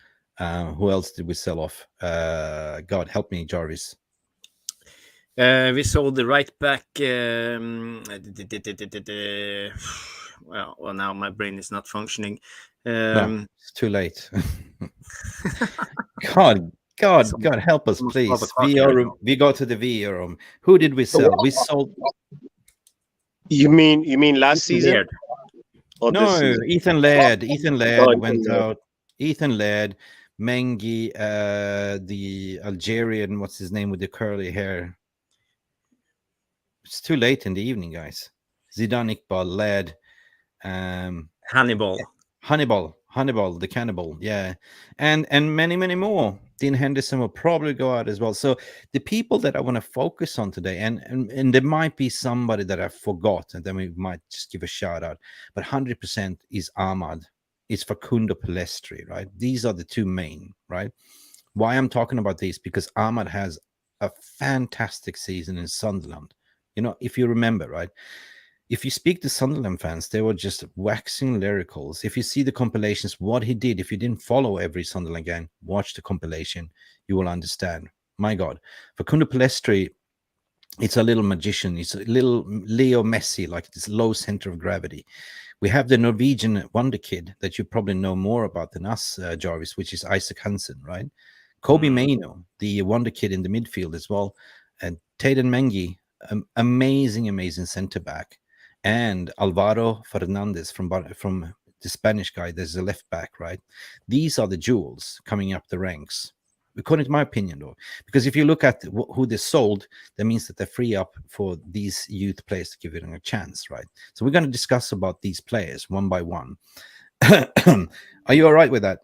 Who else did we sell off? God help me, Jarvis. We sold the right back. Well, now my brain is not functioning. No, it's too late. God help us, please. VAR Room. We go to the VAR Room. Who did we sell? We sold. You mean last season? No, Ethan Laird. Ethan Laird went out. Ethan Laird, Mengi, the Algerian, what's his name with the curly hair? It's too late in the evening, guys. Zidane, 𝒖𝒃, Laird, Hannibal, the cannibal, yeah, and many more. Dean Henderson will probably go out as well. So the people that I want to focus on today, and there might be somebody that I forgot, and then we might just give a shout out. But 100% is Ahmad. It's Facundo Pellistri, right? These are the 2 main, right? Why I'm talking about this, because Ahmad has a fantastic season in Sunderland. You know, if you remember, right? if you speak to Sunderland fans, they were just waxing lyricals. If you see the compilations, what he did, if you didn't follow every Sunderland game, watch the compilation, you will understand. My God. For Pellistri, it's a little magician. It's a little Leo Messi, like this low center of gravity. We have the Norwegian wonder kid that you probably know more about than us, Jarvis, which is Isaac Hansen, right? Kobe Mainoo, the wonder kid in the midfield as well. And Teden 𝑀𝒉, amazing center back. And Alvaro Fernandez from the Spanish guy. There's a left back, right? These are the jewels coming up the ranks, according to my opinion, though. Because if you look at who they sold, that means that they're free up for these youth players to give it a chance, right? So we're going to discuss about these players one by one. Are you all right with that?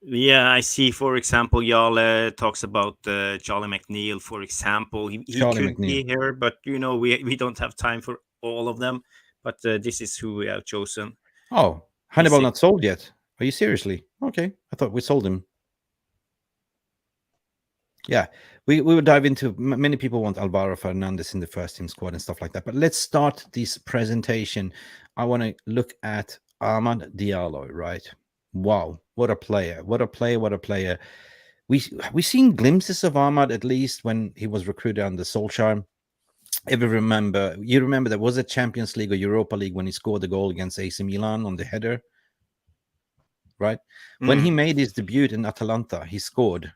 Yeah, I see. For example, Jarle talks about Charlie McNeil. For example, he could be here, but you know we don't have time for all of them. But this is who we have chosen. Oh, Hannibal not sold yet? Are you seriously? Okay, I thought we sold him. Yeah, we will dive into. Many people want Alvaro Fernandez in the first team squad and stuff like that. But let's start this presentation. I want to look at Amad Diallo, right? Wow, what a player! What a player! What a player! We've seen glimpses of Amad, at least when he was recruited under Solskjaer. You remember there was a Champions League or Europa League when he scored the goal against AC Milan on the header, right? When he made his debut in Atalanta, he scored.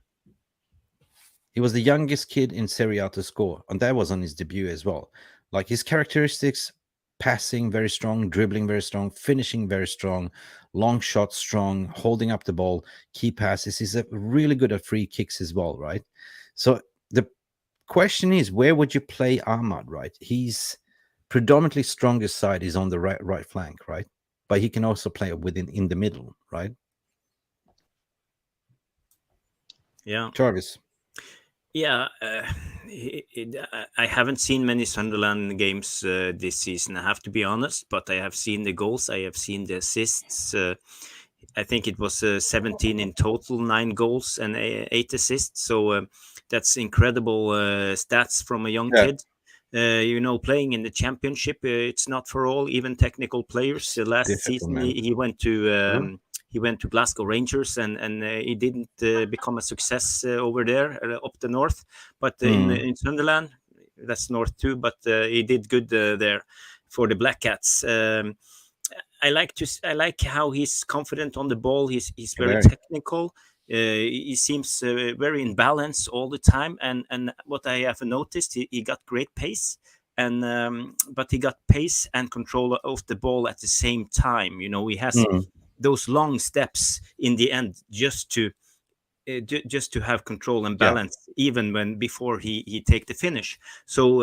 He was the youngest kid in Serie A to score, and that was on his debut as well. Like his characteristics: passing very strong, dribbling very strong, finishing very strong, long shots strong, holding up the ball, key passes. He's really good at free kicks as well, right? So the question is, where would you play Amad, right? He's predominantly strongest side is on the right flank, right? But he can also play in the middle, right? Yeah, Jarvis. Yeah, I haven't seen many Sunderland games this season, I have to be honest, but I have seen the goals, I have seen the assists. I think it was 17 in total, 9 goals and 8 assists. So that's incredible stats from a young kid. You know, playing in the championship, it's not for all, even technical players. Last season, he went to... He went to Glasgow Rangers, and he didn't become a success over there up the north. But in Sunderland, that's north too. But he did good there for the Black Cats. I like how he's confident on the ball. He's very technical. He seems very in balance all the time. And what I have noticed, he got great pace. And but he got pace and control of the ball at the same time. You know, he has those long steps in the end just to have control and balance, even when before he take the finish. So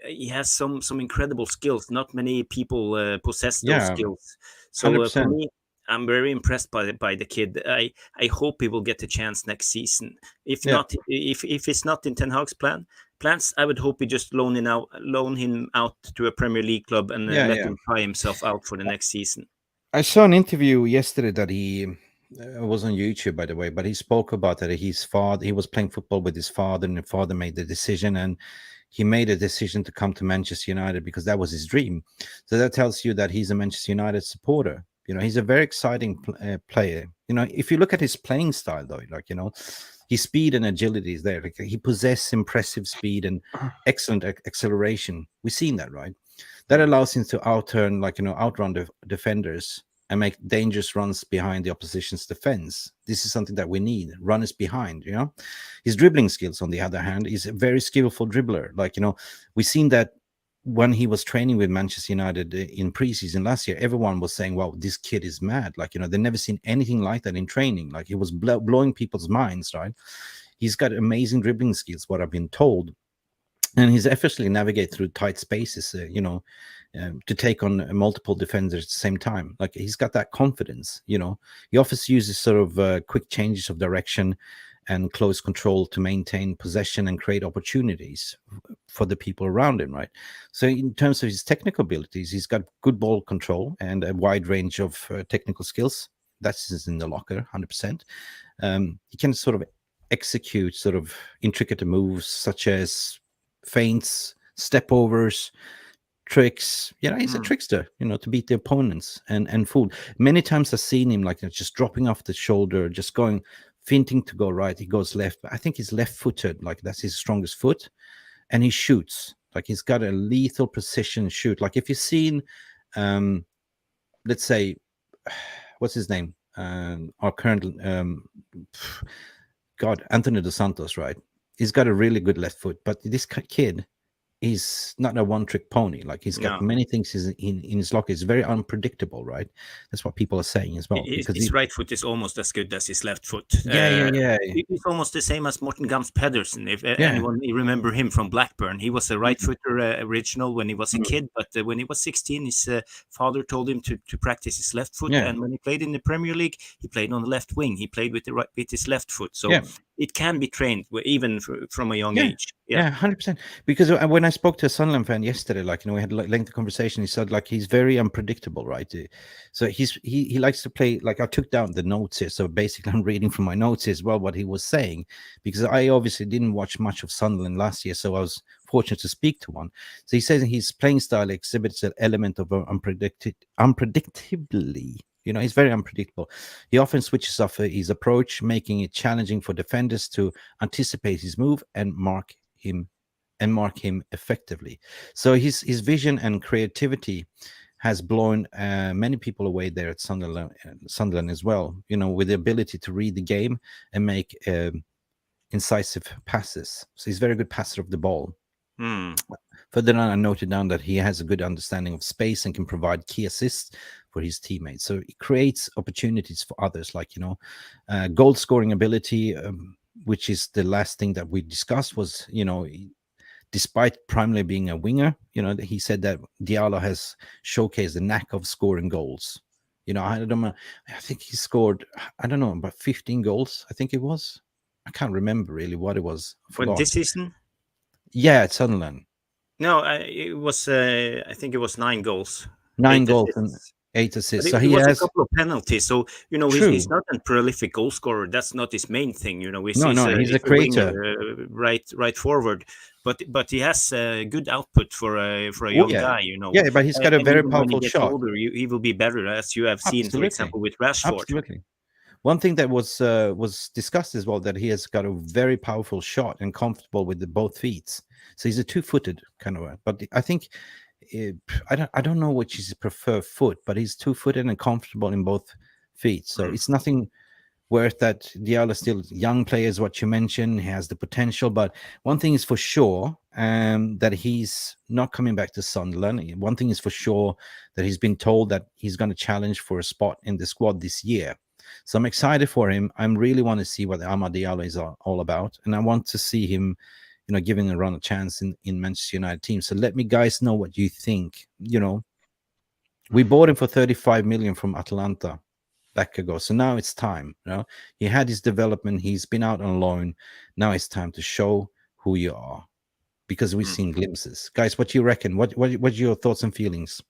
he has some incredible skills. Not many people possess those skills. So for me, I'm very impressed by the kid. I hope he will get a chance next season. If not, if it's not in Ten Hag's plans, I would hope he just loan him out to a Premier League club and let him try himself out for the next season. I saw an interview yesterday that he was on YouTube, by the way, but he spoke about that he was playing football with his father, and the father made the decision, and he made a decision to come to Manchester United because that was his dream. So that tells you that he's a Manchester United supporter. You know, he's a very exciting player. You know, if you look at his playing style, though, like, you know, his speed and agility is there. Like, he possesses impressive speed and excellent acceleration. We've seen that, right? That allows him to outrun the defenders and make dangerous runs behind the opposition's defense. This is something that we need. Runners behind, you know. His dribbling skills, on the other hand, is a very skillful dribbler. Like, you know, we've seen that when he was training with Manchester United in preseason last year, everyone was saying, wow, this kid is mad. Like, you know, they've never seen anything like that in training. Like, he was blowing people's minds, right? He's got amazing dribbling skills, what I've been told. And he's effortlessly navigate through tight spaces, to take on multiple defenders at the same time. Like, he's got that confidence, you know. He often uses sort of quick changes of direction and close control to maintain possession and create opportunities for the people around him, right? So in terms of his technical abilities, he's got good ball control and a wide range of technical skills. That's in the locker, 100%. He can sort of execute sort of intricate moves such as feints, step overs, tricks. He's a trickster, to beat the opponents and fool. Many times I've seen him like just dropping off the shoulder, just going, finting to go right. He goes left. But I think he's left-footed, like that's his strongest foot. And he shoots. Like he's got a lethal precision shoot. Like if you've seen, let's say, what's his name? Our current, Anthony Dos Santos, right? He's got a really good left foot. But this kid, he's not a one-trick pony. Like he's got many things in his locker. It's very unpredictable, right? That's what people are saying as well. His right foot is almost as good as his left foot. Yeah. He's almost the same as Morten Gams Pedersen. If anyone remember him from Blackburn, he was a right footer original when he was a kid, but when he was 16, his father told him to practice his left foot. And when he played in the Premier League, he played on the left wing. He played with his left foot. So it can be trained even from a young age. Yeah, 100%. Because when I spoke to a Sunderland fan yesterday, like, we had a lengthy conversation. He said, like, he's very unpredictable, right? So he likes to play, like, I took down the notes here. So basically, I'm reading from my notes as well what he was saying, because I obviously didn't watch much of Sunderland last year. So I was fortunate to speak to one. So he says his playing style exhibits an element of unpredictably. He's very unpredictable. He often switches off his approach, making it challenging for defenders to anticipate his move and mark him effectively. So his vision and creativity has blown many people away there at Sunderland as well. With the ability to read the game and make incisive passes. So he's a very good passer of the ball. Further on, I noted down that he has a good understanding of space and can provide key assists for his teammates. So he creates opportunities for others, like, goal scoring ability, which is the last thing that we discussed was, despite primarily being a winger, he said that Diallo has showcased the knack of scoring goals. I don't know. I think he scored, I don't know, about 15 goals, I think it was. I can't remember really what it was. For this season? Yeah, at Sunderland. No, it was. I think it was 9 goals. 9 goals and 8 assists. So he has has a couple of penalties. So he's not a prolific goal scorer. That's not his main thing. He's a creator, right forward. But he has good output for a young guy. Yeah, but he's got a very powerful shot. Older, he will be better, as you have seen, for example, with Rashford. Absolutely. One thing that was discussed as well, that he has got a very powerful shot and comfortable with both feet. So he's a two-footed kind of, but I think I don't know which is his preferred foot, but he's two-footed and comfortable in both feet. So it's nothing worth that. Diallo is still a young player, is what you mentioned. He has the potential, but one thing is for sure, that he's not coming back to Sunderland. One thing is for sure, that he's been told that he's going to challenge for a spot in the squad this year. So I'm excited for him. I really want to see what Amad Diallo is all about, and I want to see him, giving a run a chance in Manchester United team. So let me guys know what you think. We bought him for 35 million from Atalanta back ago. So now it's time. He had his development. He's been out on loan. Now it's time to show who you are, because we've seen glimpses. Guys, what do you reckon? What's your thoughts and feelings?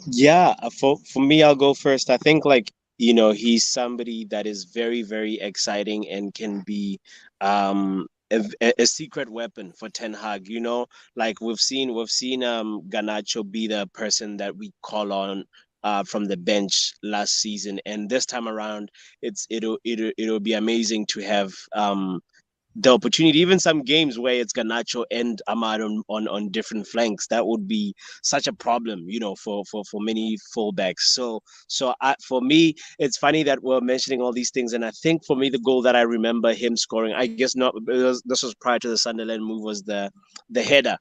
Yeah, for me, I'll go first. I think, like, he's somebody that is very, very exciting and can be a secret weapon for Ten Hag. Like we've seen Garnacho be the person that we call on from the bench last season, and this time around it'll be amazing to have the opportunity, even some games where it's Garnacho and Amad on different flanks. That would be such a problem, for many fullbacks. So for me, it's funny that we're mentioning all these things, and I think for me, the goal that I remember him scoring, I guess not, this was prior to the Sunderland move, was the header.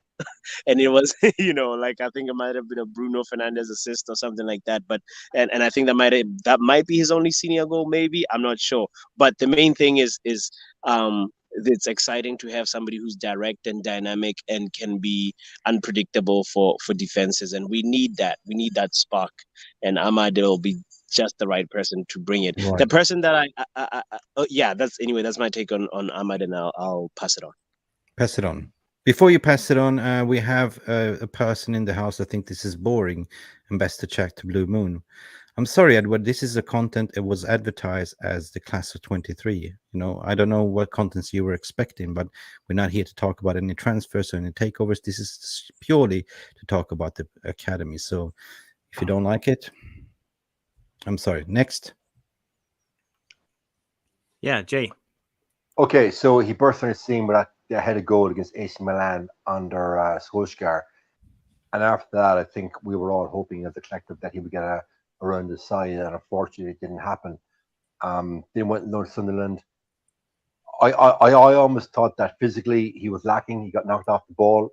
And it was, like, I think it might have been a Bruno Fernandez assist or something like that. But and I think that might be his only senior goal, maybe. I'm not sure. But the main thing is it's exciting to have somebody who's direct and dynamic and can be unpredictable for defenses, and we need that. We need that spark, and Amad will be just the right person to bring it. Right. The person that that's my take on Amad, and I'll pass it on. Pass it on. Before you pass it on, we have a person in the house. I think this is boring. And best to check to Blue Moon. I'm sorry, Edward. This is the content. It was advertised as the class of 23. I don't know what contents you were expecting, but we're not here to talk about any transfers or any takeovers. This is purely to talk about the academy. So if you don't like it, I'm sorry. Next. Yeah, Jay. Okay, so he burst on the scene with a headed goal against AC Milan under Solskjaer. And after that, I think we were all hoping as a collective that he would get a run the side, and unfortunately, it didn't happen. Then went to Sunderland. I almost thought that physically he was lacking. He got knocked off the ball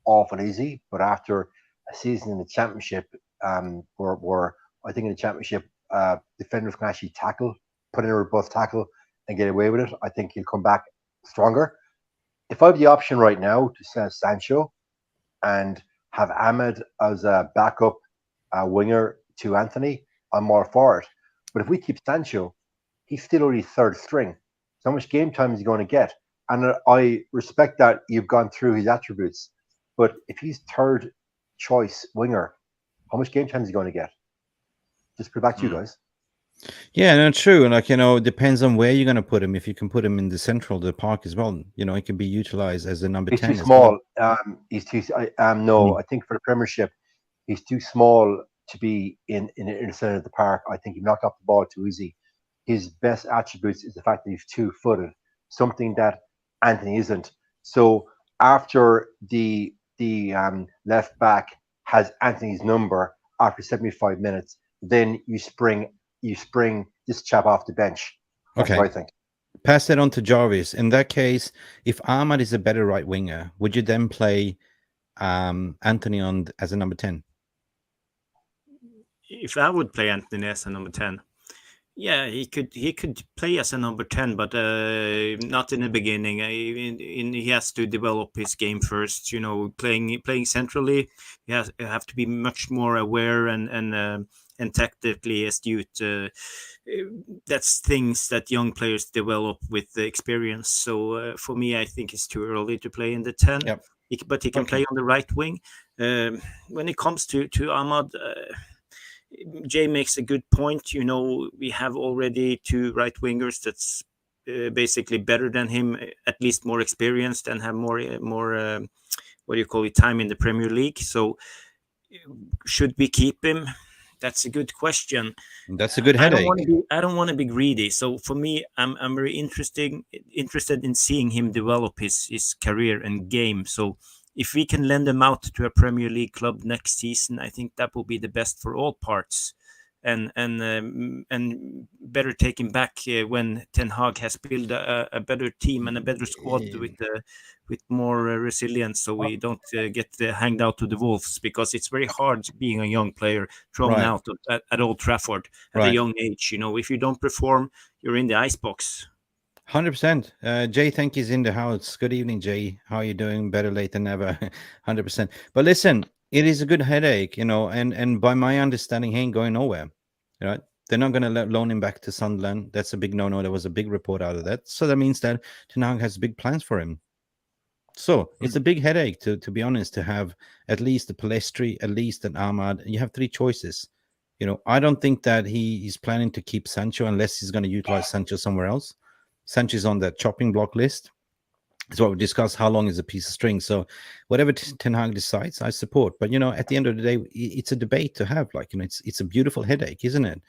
awful easy. But after a season in the Championship, where I think in the Championship, defenders can actually tackle, put in a robust tackle, and get away with it, I think he'll come back stronger. If I have the option right now to sell Sancho and have Ahmed as a backup winger to Anthony, I'm all for it. But if we keep Sancho, he's still only third string. So how much game time is he going to get? And I respect that you've gone through his attributes. But if he's third choice winger, how much game time is he going to get? Just put it back to you guys. Yeah, no, true. Like, it depends on where you're going to put him. If you can put him in the central of the park as well, it can be utilized as a number He's 10. too small. He's too. No, I think for the Premiership, he's too small to be in the center of the park. I think he knocked off the ball too easy. His best attributes is the fact that he's 2-footed, something that Anthony isn't. So after the left back has Anthony's number after 75 minutes, then you spring this chap off the bench. That's Okay. what I think. Pass that on to Jarvis. In that case, if Ahmad is a better right winger, would you then play Anthony on as a number 10? If I would play Anthony as a number 10, yeah, he could play as a number 10, but not in the beginning. He has to develop his game first. Playing centrally, you have to be much more aware and tactically astute. That's things that young players develop with the experience. So for me, I think it's too early to play in the 10. Yep. But he can play on the right wing. When it comes to Ahmad, Jay makes a good point. We have already two right wingers that's basically better than him, at least more experienced and have more time in the Premier League. So should we keep him? That's a good question. That's a good headache. I don't want to be greedy. So for me, I'm very interested in seeing him develop his career and game. So if we can lend him out to a Premier League club next season, I think that will be the best for all parts, and better take him back when Ten Hag has built a better team and a better squad with more resilience, so we don't get hanged out to the wolves, because it's very hard being a young player thrown out at Old Trafford at a young age. If you don't perform, you're in the icebox. 100%. Jay, thank you, is in the house. Good evening, Jay. How are you doing? Better late than never. 100%. But listen, it is a good headache, and by my understanding, he ain't going nowhere. Right? They're not going to loan him back to Sunderland. That's a big no-no. There was a big report out of that. So that means that Ten Hag has big plans for him. So it's a big headache, to be honest, to have at least a Pellistri, at least an Ahmad. You have three choices. I don't think that he's planning to keep Sancho unless he's going to utilize Sancho somewhere else. Sancho's on the chopping block list. It's what we discussed. How long is a piece of string? So whatever Ten Hag decides, I support. But at the end of the day, it's a debate to have. Like, it's a beautiful headache, isn't it?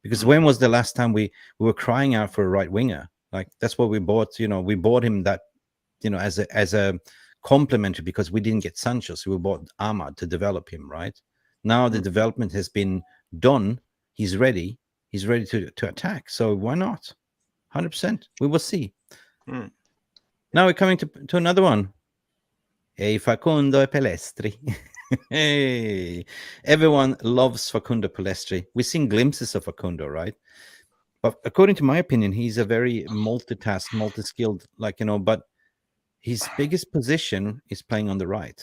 Because when was the last time we were crying out for a right winger? Like, that's what we bought. We bought him that, as a complementary, because we didn't get Sancho, so we bought Ahmad to develop him. Right now, the development has been done. He's ready. He's ready to attack. So why not? 100%. We will see. Now we're coming to another one. Facundo Pellistri. Hey, everyone loves Facundo Pellistri. We've seen glimpses of Facundo, right? But according to my opinion, he's a very multitask, multi-skilled, but his biggest position is playing on the right.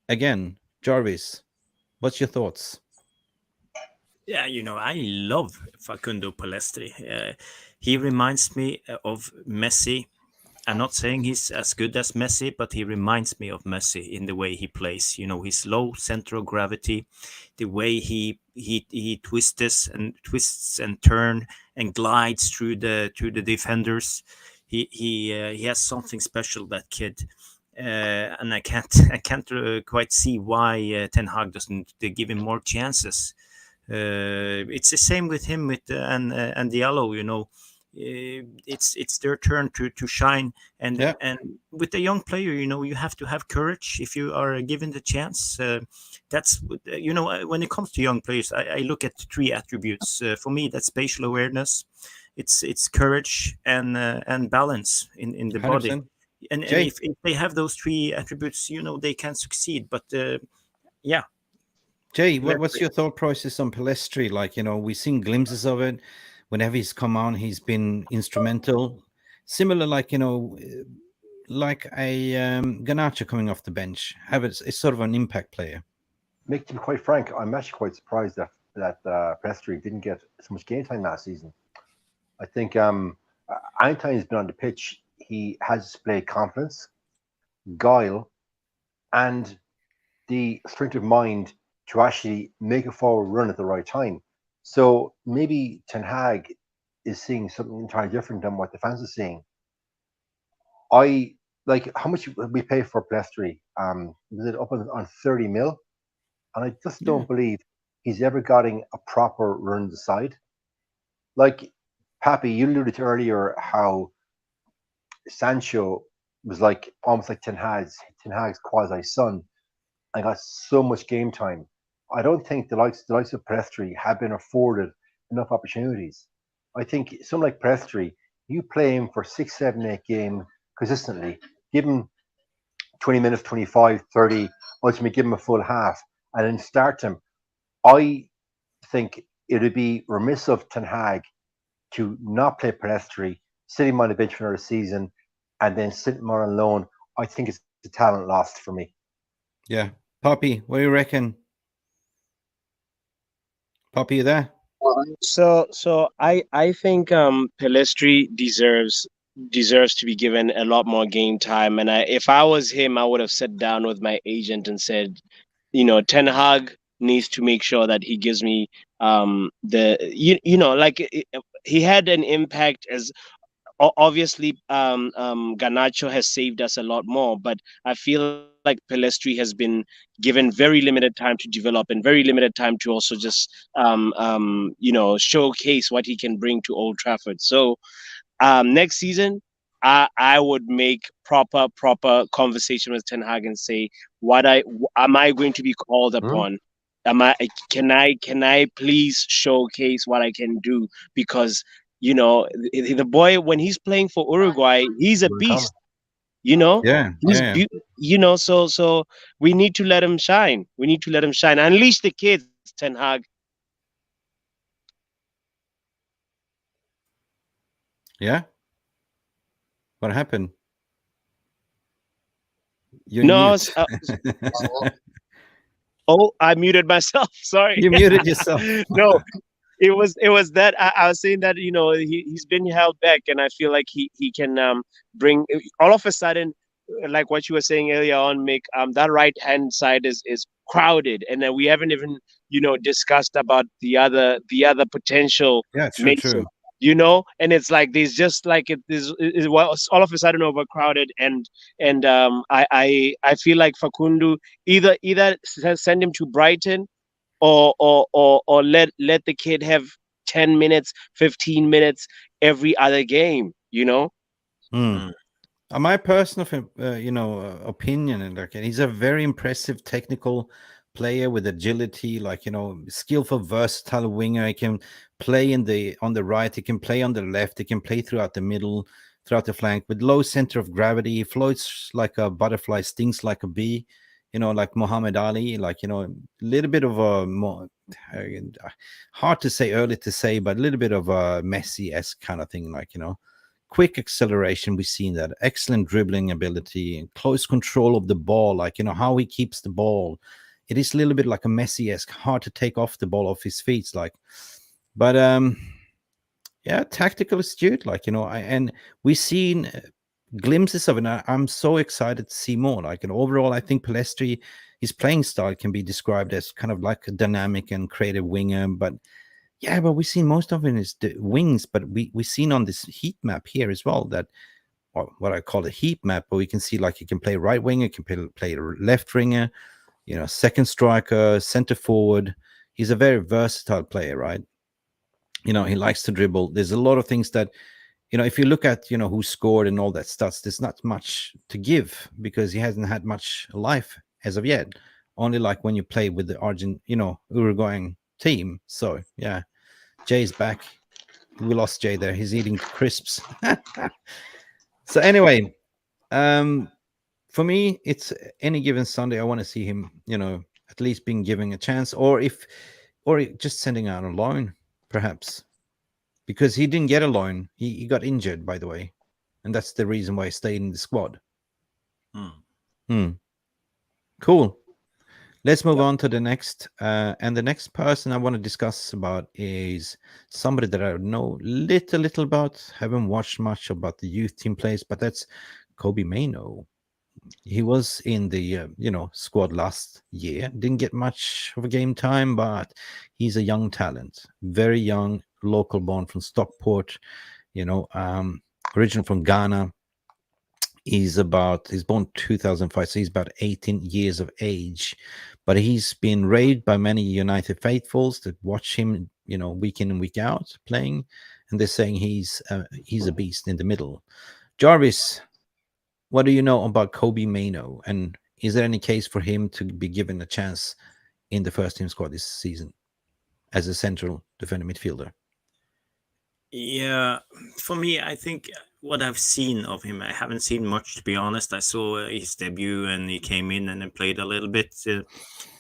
Again, Jarvis, what's your thoughts? Yeah, I love Facundo Pellistri. He reminds me of Messi I'm not saying he's as good as Messi, but he reminds me of Messi in the way he plays. You know, his low center of gravity, the way he twists and turn and glides through the defenders. He has something special, that kid. And I can't quite see why Ten Hag doesn't give him more chances. It's the same with him and Diallo. You know, it's their turn to shine, Yeah. and with a young player, you know, you have to have courage if you are given the chance. That's you know, when it comes to young players, I look at three attributes. For me, that's spatial awareness, it's courage and balance in the body. 100%. And Jay. if they have those three attributes, you know, they can succeed. But yeah, Jay, what's your thought process on Pellistri? Like, you know, we've seen glimpses of it. Whenever he's come on, he's been instrumental. Similar, like, you know, like a Garnacho coming off the bench. It's sort of an impact player. Mick, to be quite frank, I'm actually quite surprised that Pellistri didn't get so much game time last season. I think anytime he's been on the pitch, he has displayed confidence, guile, and the strength of mind to actually make a forward run at the right time. So maybe Ten Hag is seeing something entirely different than what the fans are seeing. I like how much we pay for Pellistri. Was it up on 30 mil? And I just don't believe he's ever getting a proper run the side. Like Papi, you alluded to earlier how Sancho was like almost like Ten Hag's quasi son, and got so much game time. I don't think the likes of Pellistri have been afforded enough opportunities. I think someone like Pellistri, you play him for 6, 7, 8 games consistently, give him 20 minutes, 25, 30, ultimately give him a full half, and then start him. I think it would be remiss of Ten Hag to not play Pellistri, sit him on the bench for another season, and then sit him on loan. I think it's a talent lost for me. Yeah. Papi, what do you reckon? Papi, you there? So I think Pellistri deserves to be given a lot more game time. And if I was him, I would have sat down with my agent and said, you know, Ten Hag needs to make sure that he gives me he had an impact as obviously Garnacho has saved us a lot more, but I feel like Pellistri has been given very limited time to develop and very limited time to also just showcase what he can bring to Old Trafford. So next season, I would make proper conversation with Ten Hag and say, am I going to be called upon? Can I please showcase what I can do? Because you know the boy, when he's playing for Uruguay, he's a beast. You know, so we need to let him shine. We need to let him shine. Unleash the kids, Ten Hag. Yeah. What happened? You're mute. Oh, I muted myself. Sorry. You muted yourself. No, it was that I was saying that, you know, he's been held back, and I feel like he can bring all of a sudden, like what you were saying earlier on, Mick, that right hand side is crowded, and then we haven't even, you know, discussed about the other potential. Yeah, true. You know, and it's like there's just like it was all of a sudden overcrowded, and I feel like Facundo either send him to Brighton or let the kid have 10 minutes, 15 minutes every other game, you know. My personal opinion, and like, he's a very impressive technical player with agility, like, you know, skillful, versatile winger. He can play on the right, he can play on the left, he can play throughout the middle, throughout the flank, with low center of gravity. He floats like a butterfly, stings like a bee, you know, like Muhammad Ali, like, you know, a little bit of a more hard to say, early to say, but a little bit of a Messi-esque kind of thing, like, you know, quick acceleration. We've seen that, excellent dribbling ability and close control of the ball, like, you know, how he keeps the ball. It is a little bit like a Messi-esque, hard to take off the ball off his feet, like, but yeah, tactical astute, like, you know. And we've seen glimpses of it. I'm so excited to see more. Like, and overall, I think Pellistri, his playing style can be described as kind of like a dynamic and creative winger. But yeah, but we've seen most of it is the wings. But we've seen on this heat map here as well that, or what I call a heat map, where we can see like he can play right winger, can play left winger, you know, second striker, center forward. He's a very versatile player, right? You know, he likes to dribble. There's a lot of things that, you know, if you look at, you know, who scored and all that stuff, there's not much to give because he hasn't had much life as of yet. Only like when you play with the Uruguayan team. So yeah, Jay's back. We lost Jay there. He's eating crisps. So anyway, for me, it's any given Sunday. I want to see him, you know, at least being given a chance, or just sending out a loan, perhaps. Because he didn't get a loan. He got injured, by the way. And that's the reason why he stayed in the squad. Cool. Let's move on to the next. And the next person I want to discuss about is somebody that I know little about. Haven't watched much about the youth team plays, but that's Kobbie Mainoo. He was in the squad last year. Didn't get much of a game time, but he's a young talent. Very young, local born from Stockport, original from Ghana. He's born 2005, so he's about 18 years of age. But he's been raved by many United faithfuls that watch him, week in and week out playing, and they're saying he's a beast in the middle. Jarvis, what do you know about Kobbie Mainoo, and is there any case for him to be given a chance in the first team squad this season as a central defender midfielder? Yeah, for me, I think what I've seen of him, I haven't seen much, to be honest. I saw his debut and he came in and then played a little bit.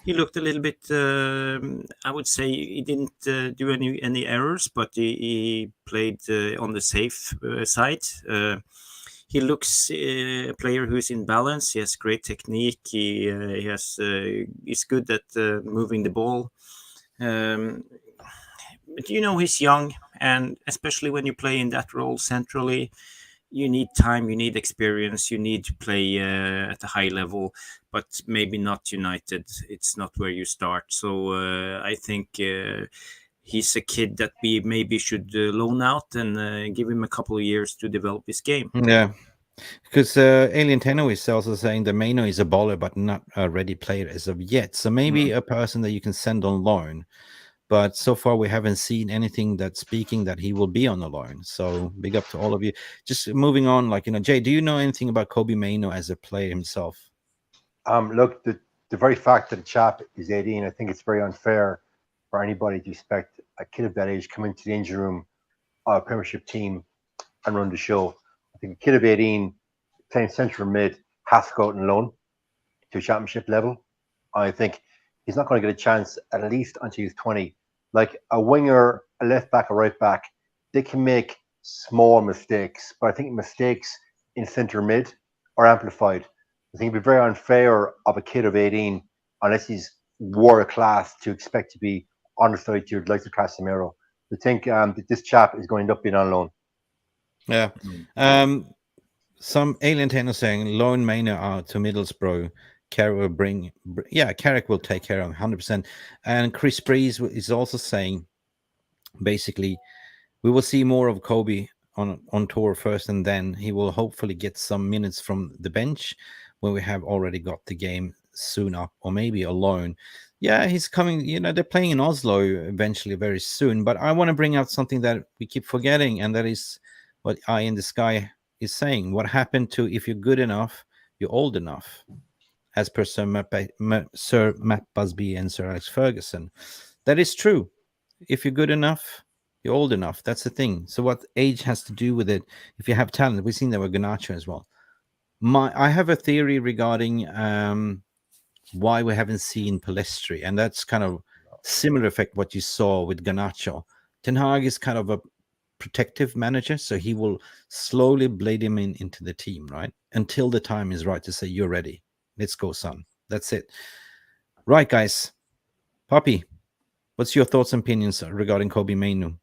He looked a little bit, I would say he didn't do any errors, but he played on the safe side. He looks a player who's in balance. He has great technique. He's good at moving the ball. But he's young, and especially when you play in that role centrally, you need time, you need experience, you need to play at a high level, but maybe not United. It's not where you start. So I think he's a kid that we maybe should loan out and give him a couple of years to develop his game. Yeah, because Alien Tenno is also saying that Mainoo is a baller, but not a ready player as of yet. So maybe a person that you can send on loan. But so far, we haven't seen anything that's speaking that he will be on the loan. So big up to all of you. Just moving on, Jay, do you know anything about Kobbie Mainoo as a player himself? Look, the very fact that a chap is 18, I think it's very unfair for anybody to expect a kid of that age come into the injury room of a Premiership team and run the show. I think a kid of 18 playing central mid has to go out and loan to a championship level. I think he's not going to get a chance at least until he's 20. Like a winger, a left back, a right back, they can make small mistakes, but I think mistakes in centre mid are amplified. I think it'd be very unfair of a kid of 18, unless he's world class, to expect to be underside to like the Casemiro. I think that this chap is going to end up being on loan. Yeah. Some Alien Tenno saying loan Mainoo out to Middlesbrough. Carrick will take care of 100%. And Chris Breeze is also saying, basically, we will see more of Kobbie on tour first, and then he will hopefully get some minutes from the bench when we have already got the game soon up, or maybe a loan. Yeah, he's coming. They're playing in Oslo eventually very soon. But I want to bring out something that we keep forgetting, and that is what Eye in the Sky is saying. What happened to if you're good enough, you're old enough? As per Sir Matt Busby and Sir Alex Ferguson. That is true. If you're good enough, you're old enough. That's the thing. So what age has to do with it? If you have talent, we've seen that with Garnacho as well. I have a theory regarding why we haven't seen Pellistri, and that's kind of similar effect what you saw with Garnacho. Tenhag is kind of a protective manager, so he will slowly blade him into the team, right? Until the time is right to say, you're ready. Let's go, son. That's it. Right, guys. Papi, what's your thoughts and opinions regarding Kobbie Mainoo?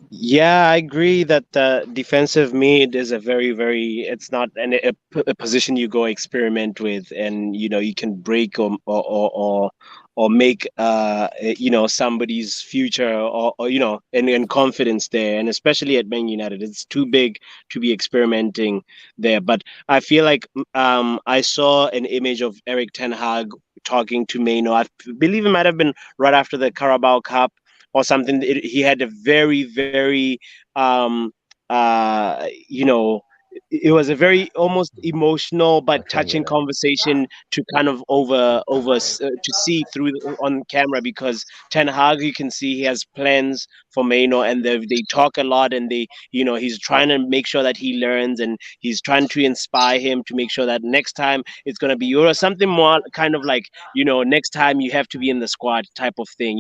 Yeah, I agree that defensive mid is a very, very. It's not a position you go experiment with, and you can break or make somebody's future or and confidence there, and especially at Man United, it's too big to be experimenting there. But I feel like I saw an image of Eric Ten Hag talking to Mainoo. I believe it might have been right after the Carabao Cup or something. He had a very, very um it was a very almost emotional but touching conversation to kind of to see through on camera, because Ten Hag, you can see he has plans for Mainoo, and they talk a lot, and he's trying to make sure that he learns, and he's trying to inspire him to make sure that next time it's going to be you, or something more kind of like, next time you have to be in the squad type of thing.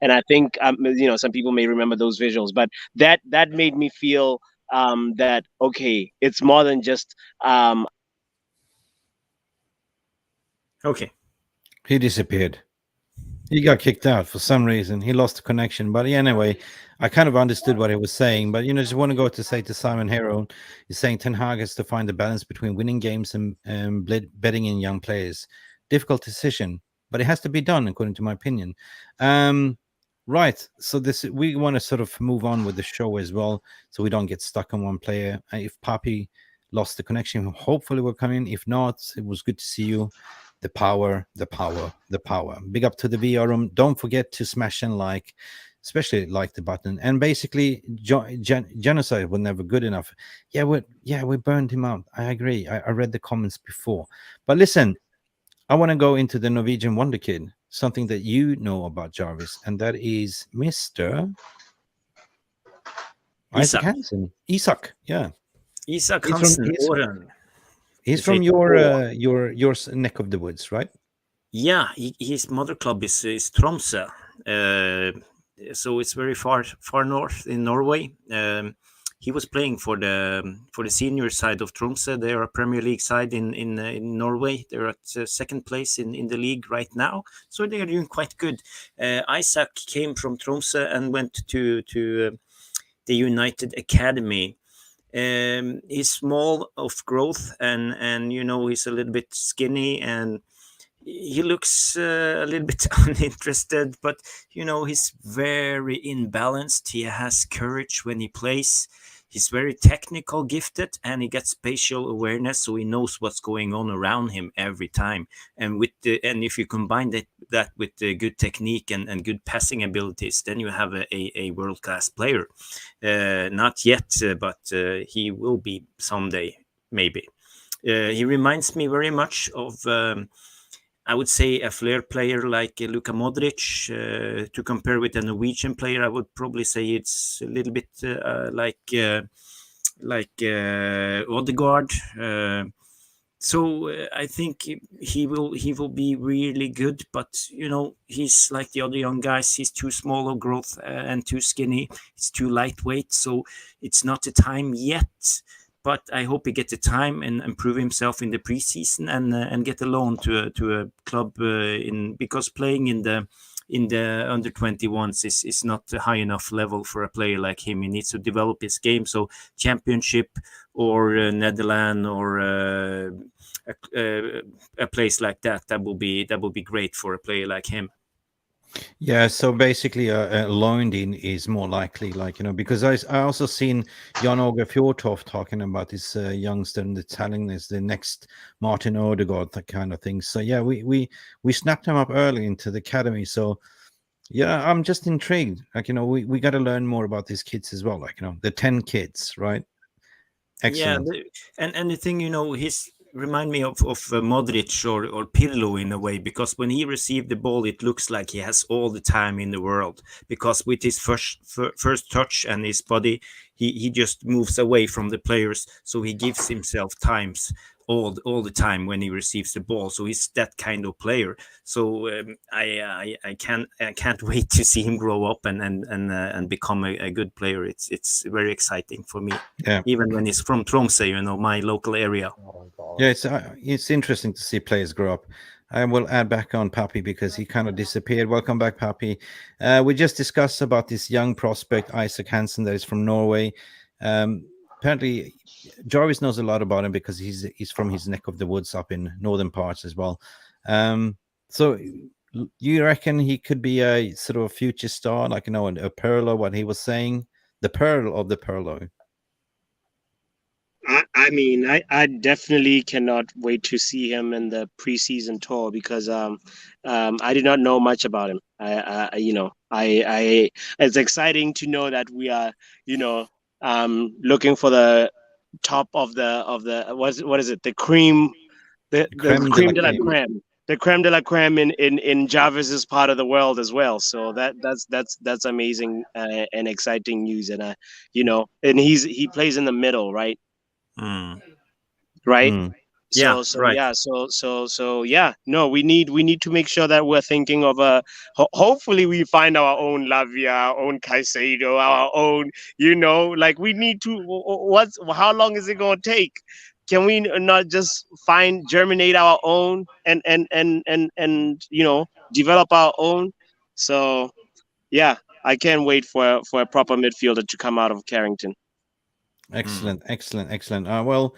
And I think some people may remember those visuals, but that made me feel that okay, it's more than just Okay. He disappeared. He got kicked out for some reason. He lost the connection. But anyway, I kind of understood what he was saying. But just want to go to say to Simon Hero, he's saying Ten Hag has to find the balance between winning games and betting in young players. Difficult decision, but it has to be done, according to my opinion. Right. So we want to sort of move on with the show as well, so we don't get stuck on one player. If Papi lost the connection, hopefully we'll come in. If not, it was good to see you. The power, the power, the power. Big up to the VAR Room. Don't forget to smash and like, especially like the button. And basically, genocide was never good enough. Yeah, we burned him out. I agree. I read the comments before. But listen, I want to go into the Norwegian wonder kid, something that you know about, Jarvis, and that is Mr. Isaac Hansen. Isak, yeah. Isak Hansen. He's from your neck of the woods, right? Yeah, his mother club is Tromsø, so it's very far north in Norway. He was playing for the senior side of Tromsø. They are a Premier League side in Norway. They're at second place in the league right now, so they are doing quite good. Isaac came from Tromsø and went to the United Academy. He's small of growth, and he's a little bit skinny, and he looks a little bit uninterested, but he's very imbalanced. He has courage when he plays. He's very technical gifted, and he gets spatial awareness, so he knows what's going on around him every time. And if you combine that with the good technique and good passing abilities, then you have a world-class player. Not yet, but he will be someday, maybe. He reminds me very much of I would say a flair player like Luka Modric. To compare with a Norwegian player, I would probably say it's a little bit like Odegaard. So I think he will be really good, but he's like the other young guys. He's too small of growth and too skinny. He's too lightweight, so it's not the time yet. But I hope he gets the time and improve himself in the preseason and get a loan to a club because playing in the under 21s is not a high enough level for a player like him. He needs to develop his game. So championship or Netherlands or a place like that will be great for a player like him. Yeah, so basically loaned in is more likely, because I also seen Jan-Åge Fjørtoft talking about this youngster and the telling is the next Martin Odegaard, that kind of thing. So yeah, we snapped him up early into the academy. So yeah, I'm just intrigued. We got to learn more about these kids as well. The 10 kids, right? Excellent. Yeah, and the thing, he's remind me of Modric or Pirlo in a way, because when he received the ball, it looks like he has all the time in the world, because with his first touch and his body, he just moves away from the players, so he gives himself times all the time when he receives the ball. So he's that kind of player. So I can't wait to see him grow up and become a good player. It's very exciting for me. Yeah. Even when he's from Tromsø, my local area. Yeah, it's interesting to see players grow up. I will add back on Papi because he kind of disappeared. Welcome back, Papi. We just discussed about this young prospect, Isaac Hansen, that is from Norway. Apparently, Jarvis knows a lot about him because he's from his neck of the woods up in northern parts as well. So you reckon he could be a sort of a future star, like, a Perlo, what he was saying? The Pearl of the Perlo. I mean, I definitely cannot wait to see him in the preseason tour because I did not know much about him. I it's exciting to know that we are looking for the top of the what is it, the cream, the Creme de la creme, the creme de la creme in Jarvis's part of the world as well. So that's amazing and exciting news. And and he plays in the middle, right? Right. Mm. Yeah, right. No, we need to make sure that we're thinking of hopefully we find our own Lavia, our own Caicedo, our own, like we need to, how long is it going to take? Can we not just germinate our own and develop our own? So yeah, I can't wait for a proper midfielder to come out of Carrington. Excellent. Well,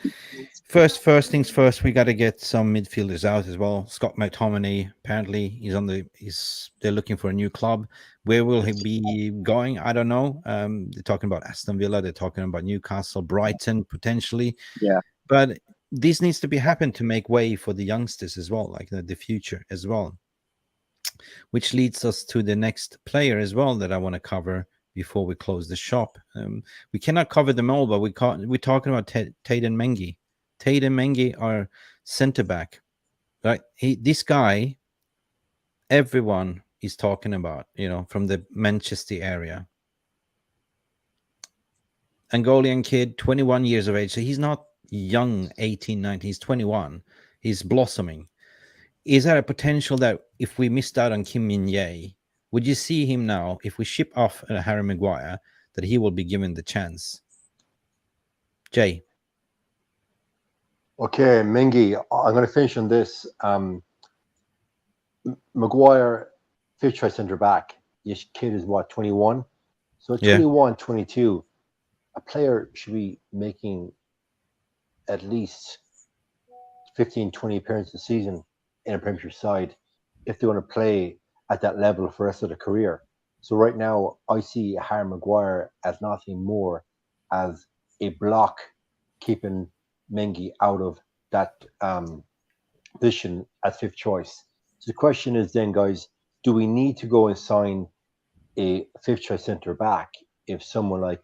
first things first, we got to get some midfielders out as well. Scott McTominay, apparently they're looking for a new club. Where will he be going? I don't know. They're talking about Aston Villa, they're talking about Newcastle, Brighton potentially. Yeah. But this needs to be happen to make way for the youngsters as well, like the future as well. Which leads us to the next player as well that I want to cover before we close the shop. We cannot cover them all, but we're talking about Teden 𝑀𝒌. Teden 𝑀𝒌, our center back, right? This guy, everyone is talking about, from the Manchester area. Angolan kid, 21 years of age. So he's not young, 18, 19. He's 21. He's blossoming. Is there a potential that if we missed out on Kim Min-jae, would you see him now, if we ship off Harry Maguire, that he will be given the chance? Jay. Okay, 𝑀𝒌, I'm going to finish on this. Maguire, fifth choice centre back. This kid is what, 21? So at 21, 22, a player should be making at least 15, 20 appearances a season in a Premiership side if they want to play at that level for the rest of their career. So right now, I see Harry Maguire as nothing more as a block keeping 𝑀𝒌 out of that position as fifth choice. So the question is then, guys, do we need to go and sign a fifth choice centre back if someone like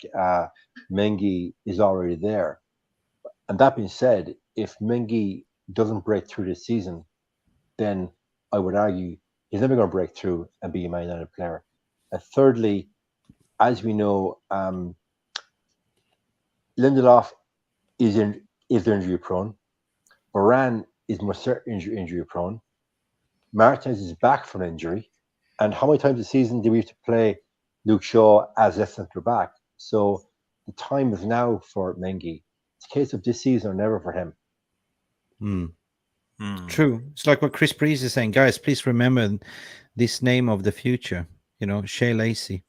𝑀𝒌 is already there? And that being said, if 𝑀𝒌 doesn't break through this season, then I would argue he's never going to break through and be a Man United player. And thirdly, as we know, Lindelof is injury prone. Varane is most certainly injury prone. Martinez is back from injury. And how many times a season do we have to play Luke Shaw as left centre back? So the time is now for 𝑀𝒌. It's a case of this season or never for him. True. It's like what Chris Breeze is saying. Guys, please remember this name of the future. Shea Lacey.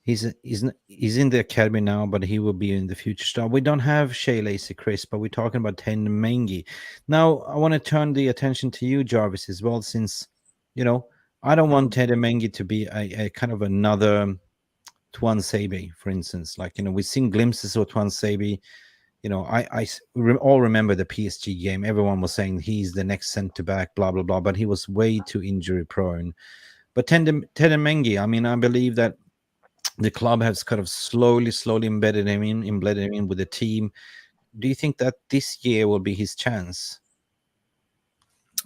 He's in the academy now, but he will be in the future star. We don't have Shea Lacey, Chris, but we're talking about Teden 𝑀𝒌. Now, I want to turn the attention to you, Jarvis, as well, since, I don't want Teden 𝑀𝒌 to be a kind of another 𝒂𝒏𝒊𝒔𝒕, for instance. Like, we've seen glimpses of 𝒂𝒂𝒏𝒊𝒔𝒕. I all remember the PSG game. Everyone was saying he's the next centre back, blah, blah, blah, but he was way too injury prone. But Teden 𝑀𝒌, I mean, I believe that the club has kind of slowly embedded him in with the team. Do you think that this year will be his chance?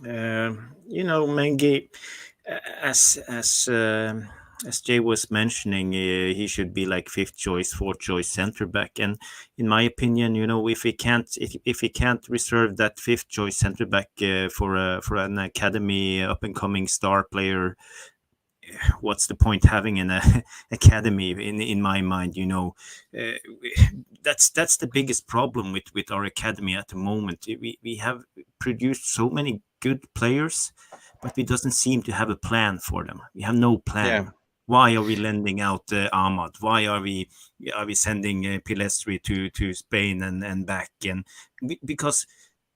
𝑀𝒌, as Jay was mentioning, he should be like fifth choice, fourth choice center back. And in my opinion, if he can't reserve that fifth choice center back for an academy up and coming star player, what's the point having an academy? In my mind, that's the biggest problem with our academy at the moment. We have produced so many good players, but we doesn't seem to have a plan for them. We have no plan. Yeah. Why are we lending out Ahmad? Why are we sending Pellistri to Spain and back? And because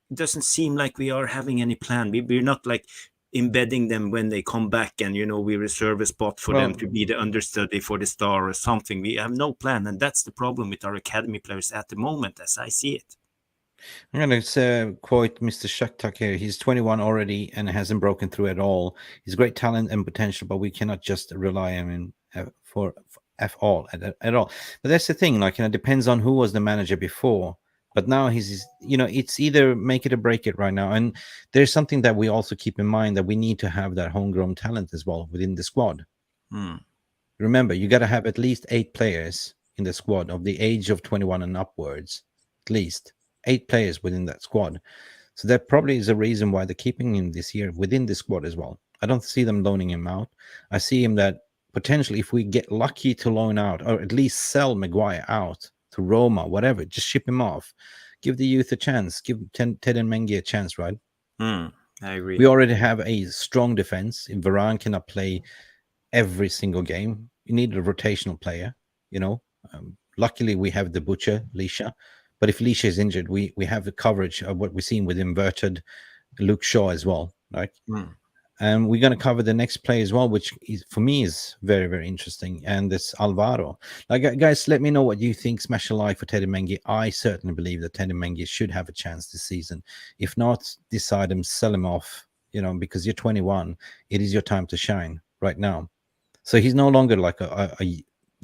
it doesn't seem like we are having any plan. We're not like embedding them when they come back, and we reserve a spot for them to be the understudy for the star or something. We have no plan, and that's the problem with our academy players at the moment, as I see it. I'm going to quote Mr. Shakhtar here. He's 21 already and hasn't broken through at all. He's great talent and potential, but we cannot just rely on him for at all. But that's the thing. Like, it depends on who was the manager before. But now he's, it's either make it or break it right now. And there's something that we also keep in mind, that we need to have that homegrown talent as well within the squad. Remember, you got to have at least 8 players in the squad of the age of 21 and upwards, at least. 8 players within that squad. So that probably is a reason why they're keeping him this year within the squad as well. I don't see them loaning him out. I see him that potentially, if we get lucky to loan out, or at least sell Maguire out to Roma, whatever, just ship him off. Give the youth a chance. Give Teden 𝑀𝒌 a chance, right? I agree. We already have a strong defense. If Varane cannot play every single game, you need a rotational player, luckily, we have the butcher, Leage. But if Leage is injured, we have the coverage of what we've seen with inverted Luke Shaw as well, right? And we're going to cover the next play as well, which is, for me, is very, very interesting. And it's Alvaro. Like, guys, let me know what you think. Smash a like for Teden 𝒌. I certainly believe that Teden 𝒌 should have a chance this season. If not, decide him, sell him off, because you're 21. It is your time to shine right now. So he's no longer like a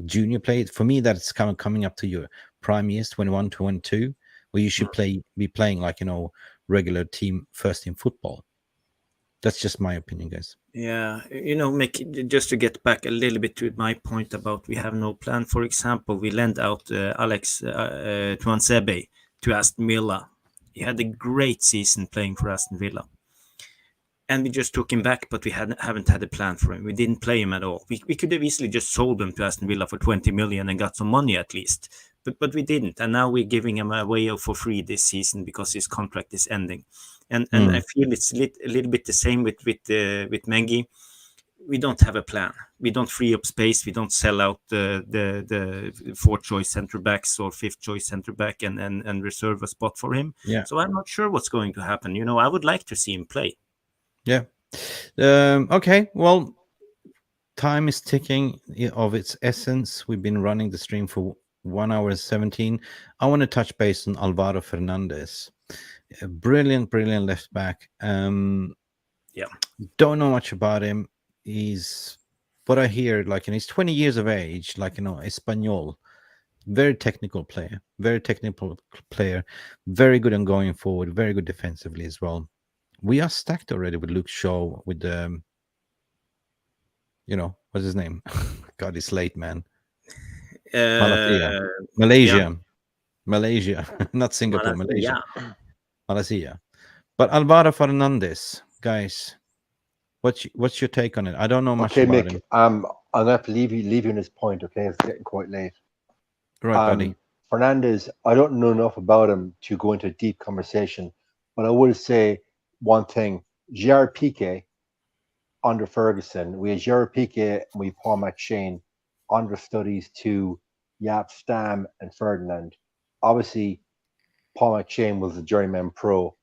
junior player. For me, that's kind of coming up to your prime years, 21, 22, where you should be playing like, regular first team football. That's just my opinion, guys. Yeah, Mick, just to get back a little bit to my point about we have no plan. For example, we lent out 𝒖𝒄𝒌 to Aston Villa. He had a great season playing for Aston Villa. And we just took him back, but we haven't had a plan for him. We didn't play him at all. We could have easily just sold him to Aston Villa for 20 million and got some money at least. But we didn't. And now we're giving him away for free this season because his contract is ending. And I feel it's a little bit the same with 𝒌. We don't have a plan. We don't free up space. We don't sell out the 4th choice centre backs or 5th choice centre back and reserve a spot for him. Yeah. So I'm not sure what's going to happen. I would like to see him play. Yeah. Okay. Well, time is ticking of its essence. We've been running the stream for 1 hour and 17. I want to touch base on Alvaro Fernandez. Brilliant left back. Don't know much about him. He's what I hear, and he's 20 years of age, Espanol. Very technical player. Very good on going forward. Very good defensively as well. We are stacked already with Luke Shaw, with the, what's his name? God, it's late, man. Malaysia, not Singapore, Malaysia. But Alvaro Fernandez, guys, what's your take on it? I don't know much about Mick, him. I'm gonna have to leave you in this point. Okay, it's getting quite late. Right, buddy. Fernandez, I don't know enough about him to go into a deep conversation, but I will say one thing: 𝒌 under Ferguson, we had 𝒌 and we Paul McShane understudies to Jaap Stam and Ferdinand. Obviously, Paul McShane was a journeyman pro,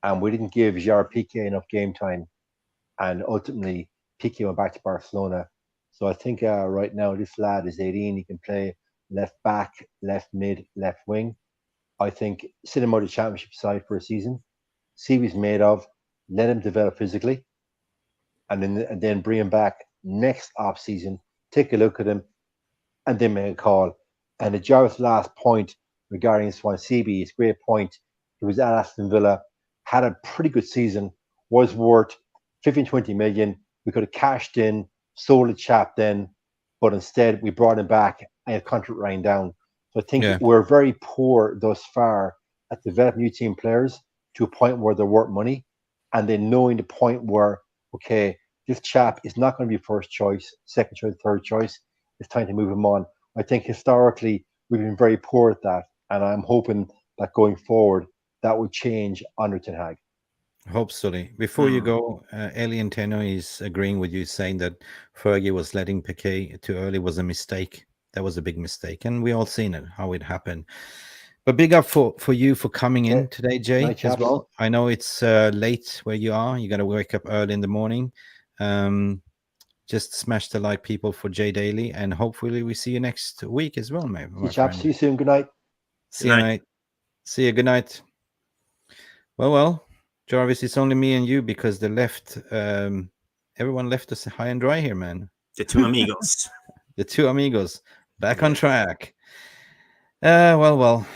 and we didn't give 𝒌 enough game time, and ultimately Piqué went back to Barcelona. So I think right now this lad is 18. He can play left back, left mid, left wing. I think sit him out of the championship side for a season, see what he's made of, let him develop physically, and then bring him back next off season, take a look at him, and then make a call. And the Jarvis last point regarding Swansea is a great point. He was at Aston Villa, had a pretty good season, was worth 15-20 million. We could have cashed in, sold the chap then, but instead we brought him back and his contract ran down. So I think we're very poor thus far at developing new team players to a point where they're worth money, and then knowing the point where, okay, this chap is not going to be first choice, second choice, third choice. It's time to move him on. I think historically we've been very poor at that, and I'm hoping that going forward that will change under Ten Hag. Hopefully. Before you go, Alien Tenno is agreeing with you, saying that Fergie was letting Piqué too early was a mistake. That was a big mistake. And we all seen it, how it happened. But big up for you for coming in Okay. today, Jay, Night, as chaps. well. I know it's late where you are. You got to wake up early in the morning. Just smash the like, people, for Jay Daly. And hopefully we see you next week as well, my See you, chaps. friend. See you soon. Good night. See you, night. See you. Good night. Well, Jarvis, it's only me and you because they left. Everyone left us high and dry here, man. The two amigos. The two amigos back on track. Well.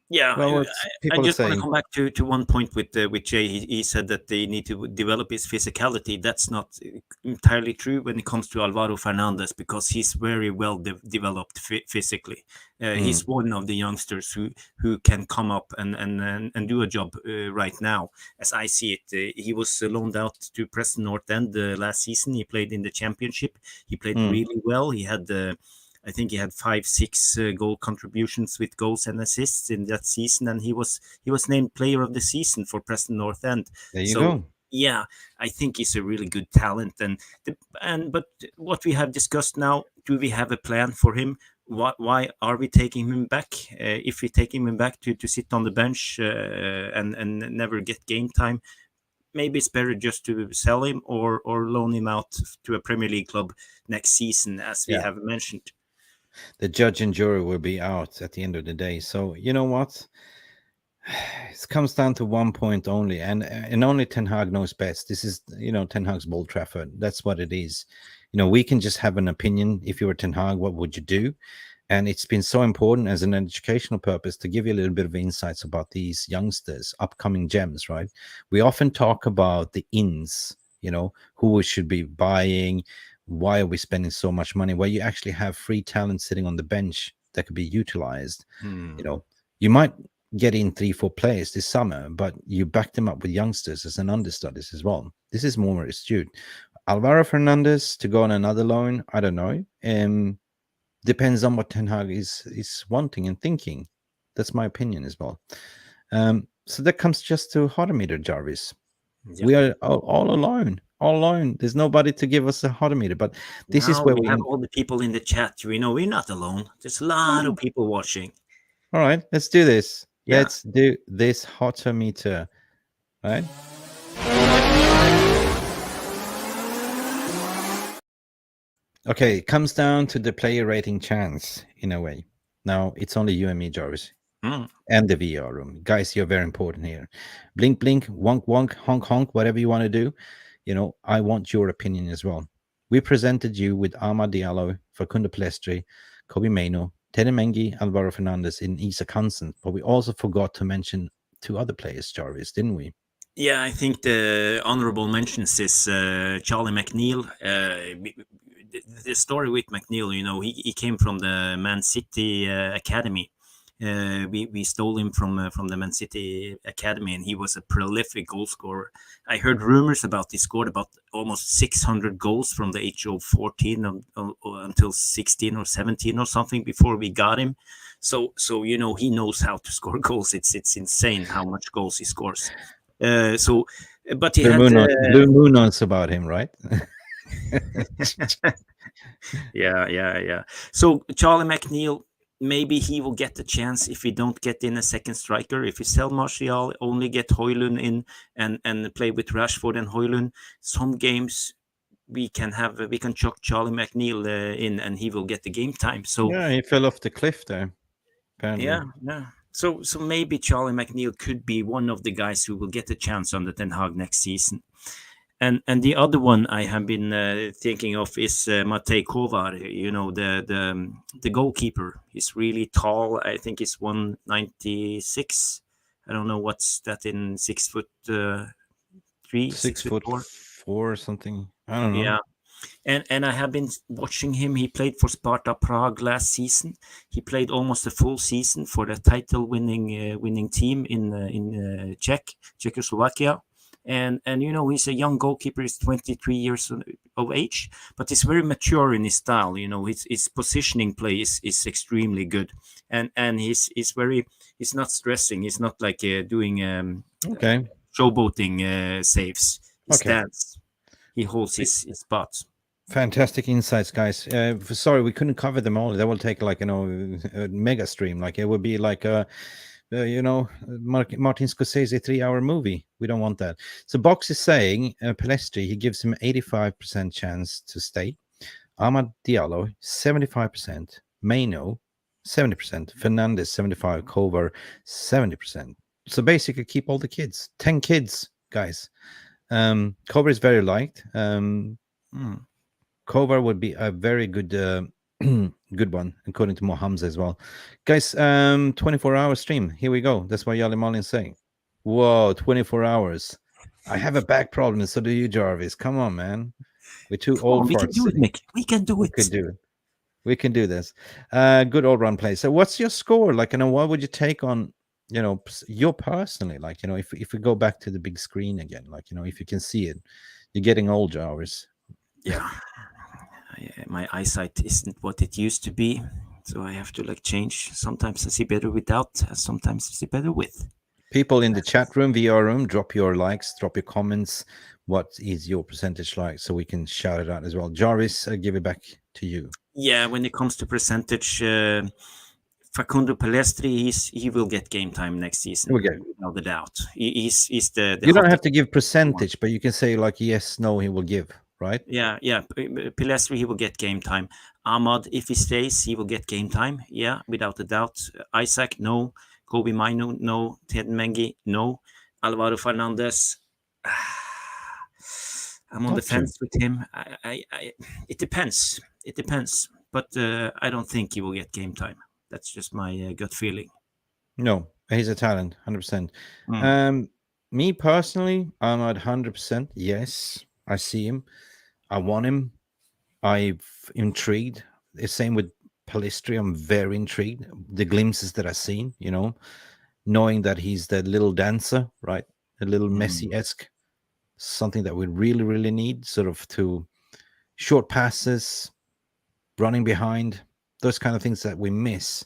Yeah, Well, what I people are just want to saying. come back to one point with Jay. He said that they need to develop his physicality. That's not entirely true when it comes to Alvaro Fernandez, because he's very well developed physically. He's one of the youngsters who can come up and do a job right now. As I see it, he was loaned out to Preston North End last season. He played in the Championship. He played really well. He had I think he had 5-6 goal contributions with goals and assists in that season, and he was named Player of the Season for Preston North End. There you go. Yeah, I think he's a really good talent, but what we have discussed now, do we have a plan for him? Why are we taking him back? If we take him back to sit on the bench and never get game time, maybe it's better just to sell him or loan him out to a Premier League club next season, as we have mentioned. The judge and jury will be out at the end of the day. So you know what? It comes down to one point only, and only Ten Hag knows best. This is, Ten Hag's Old Trafford. That's what it is. We can just have an opinion. If you were Ten Hag, what would you do? And it's been so important as an educational purpose to give you a little bit of insights about these youngsters, upcoming gems, right? We often talk about the ins, who we should be buying. Why are we spending so much money? Well, you actually have free talent sitting on the bench that could be utilized. You might get in 3-4 players this summer, but you back them up with youngsters as an understudies as well. This is more astute. Alvaro Fernandez to go on another loan, I don't know. Depends on what Ten Hag is wanting and thinking. That's my opinion as well. So that comes just to Honourable, Jarvis. Yeah. We are all alone. All alone. There's nobody to give us a Honourable. But this is where we have all the people in the chat. We know we're not alone. There's a lot of people watching. All right, let's do this. Yeah. Let's do this Honourable, right? Okay, it comes down to the player rating chance in a way. Now it's only you and me, Jarvis, and the VAR room. Guys, you're very important here. Blink, blink, wonk, wonk, honk, honk, whatever you want to do. I want your opinion as well. We presented you with Amad Diallo, Facundo Pellistri, Kobe Mainoo, Teden Mengi, Alvaro Fernandez, and Isak Hansen. But we also forgot to mention 2 other players, Jarvis, didn't we? Yeah, I think the honourable mentions is Charlie McNeil. The story with McNeil, he came from the Man City Academy. We stole him from the Man City Academy, and he was a prolific goal scorer. I heard rumors about he scored about almost 600 goals from the age of 14 until 16 or 17 or something before we got him. So he knows how to score goals. It's insane how much goals he scores. But he Blue Moon knows about him, right? Yeah. So Charlie McNeil, maybe he will get the chance if we don't get in a second striker. If we sell Martial, only get Højlund in and play with Rashford and Højlund. Some games we can chuck Charlie McNeil in, and he will get the game time. So yeah, he fell off the cliff there. Apparently. Yeah. So maybe Charlie McNeil could be one of the guys who will get a chance on the Ten Hag next season. And the other one I have been thinking of is Matej Kovar, the goalkeeper. He's really tall. I think he's 196. I don't know what's that in 6'3", 6'4" or something. I don't know. Yeah. And I have been watching him. He played for Sparta Prague last season. He played almost a full season for the title-winning team in Czechoslovakia. And he's a young goalkeeper. He's 23 years of age, but he's very mature in his style. His positioning play is extremely good, and he's not stressing. He's not like doing showboating saves. He Okay. stands. He holds his spot. Fantastic insights, guys. Sorry, we couldn't cover them all. That will take like, you know, a mega stream. Like it would be like a, you know, Martin Scorsese 3-hour movie. We don't want that. So Box is saying Pellistri, he gives him 85% chance to stay. Amad Diallo 75%. Mainoo 70%. Fernandez 75%. Kovar 70%. So basically, keep all the kids. 10 kids, guys. Kovar is very liked. Kovar would be a very good good one, according to Mohammed as well. Guys, 24-hour stream. Here we go. That's what Yali Malin is saying. Whoa, 24 hours. I have a back problem, so do you, Jarvis. Come on, man. We're too old we for can do it, Mick. We can do it. We can do it. We can do this. Good all-round play. So what's your score? Like, you know, what would you take on, you know, you personally? Like, you know, if we go back to the big screen again, like, you know, if you can see it, you're getting old, Jarvis. Yeah. My eyesight isn't what it used to be, so I have to like change. Sometimes I see better without, sometimes I see better with. People in the chat room, VAR room, drop your likes, drop your comments. What is your percentage like, so we can shout it out as well. Jarvis, I give it back to you. Yeah, when it comes to percentage, Facundo Pellistri, he will get game time next season. Without a doubt. He's the you don't have to give percentage, but you can say like yes, no, he will give. Right? Yeah. Pellistri, he will get game time. Ahmad, if he stays, he will get game time. Yeah, without a doubt. Isaac, no. Kobe Mainoo, no. Teden 𝑚𝑽, no. Alvaro Fernandez. I'm on the fence with him. It depends. It depends. But I don't think he will get game time. That's just my gut feeling. No, he's a talent, 100%. Me personally, I'm at 100%. Yes, I see him. I want him. I'm intrigued. The same with Pellistri. I'm very intrigued. The glimpses that I've seen, you know, knowing that he's that little dancer, right? A little Messi-esque, something that we really, really need, sort of to short passes, running behind, those kind of things that we miss.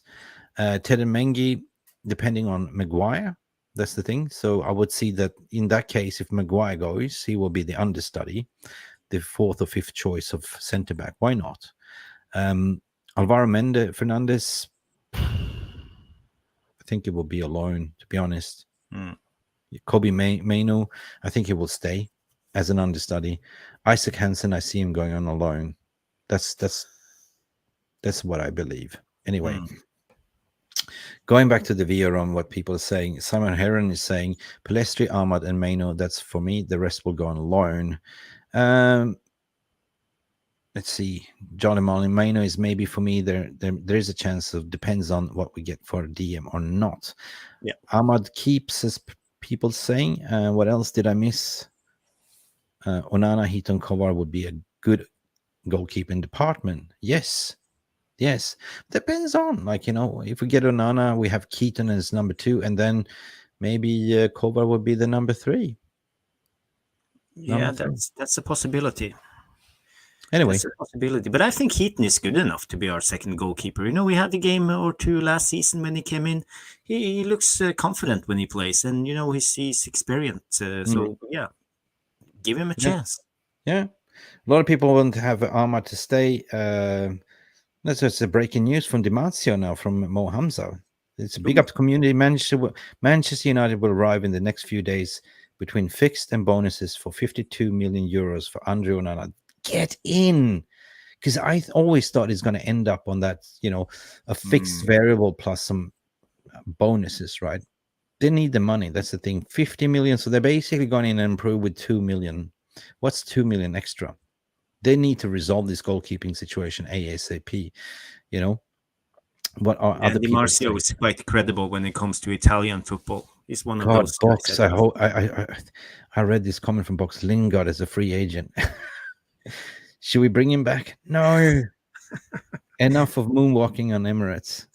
Teden 𝑚𝑽, depending on Maguire, that's the thing. So I would see that in that case, if Maguire goes, he will be the understudy, the fourth or fifth choice of centre back. Why not? Alvaro Fernandez, I think it will be a loan, to be honest. Kobe Mainoo, I think he will stay as an understudy. Isaac Hansen, I see him going on a loan. That's what I believe. Anyway, going back to the VAR on what people are saying, Simon Heron is saying Pellistri, Ahmad, and Mainoo. That's for me. The rest will go on loan. Let's see. Johnny Marlin, Mainoo is maybe for me. There is a chance of, depends on what we get for DM or not. Yeah. Ahmad keeps, as people saying. What else did I miss? Onana, Heaton, Kovar would be a good goalkeeping department. Yes. Depends on, like, you know, if we get Onana, we have Keaton as number 2, and then maybe Kovar would be the number 3. Yeah, that's a possibility. Anyway, that's a possibility. But I think Heaton is good enough to be our second goalkeeper. You know, we had a game or two last season when he came in. He looks confident when he plays, and you know he's experienced. So yeah, give him a chance. Yeah, a lot of people want to have Ahmad to stay. That's just a breaking news from Dimarzio now from Mo Hamza. It's a big up to community. Manchester United will arrive in the next few days between fixed and bonuses for 52 million euros for Andre Onana. Get in, because I always thought it's going to end up on that, you know, a fixed variable plus some bonuses, right? They need the money. That's the thing. 50 million. So they're basically going in and improve with 2 million. What's 2 million extra? They need to resolve this goalkeeping situation ASAP. You know, what are other people saying? Dimarzio is quite credible when it comes to Italian football. He's one of those Box. I read this comment from Box. Lingard as a free agent. Should we bring him back? No. Enough of moonwalking on Emirates.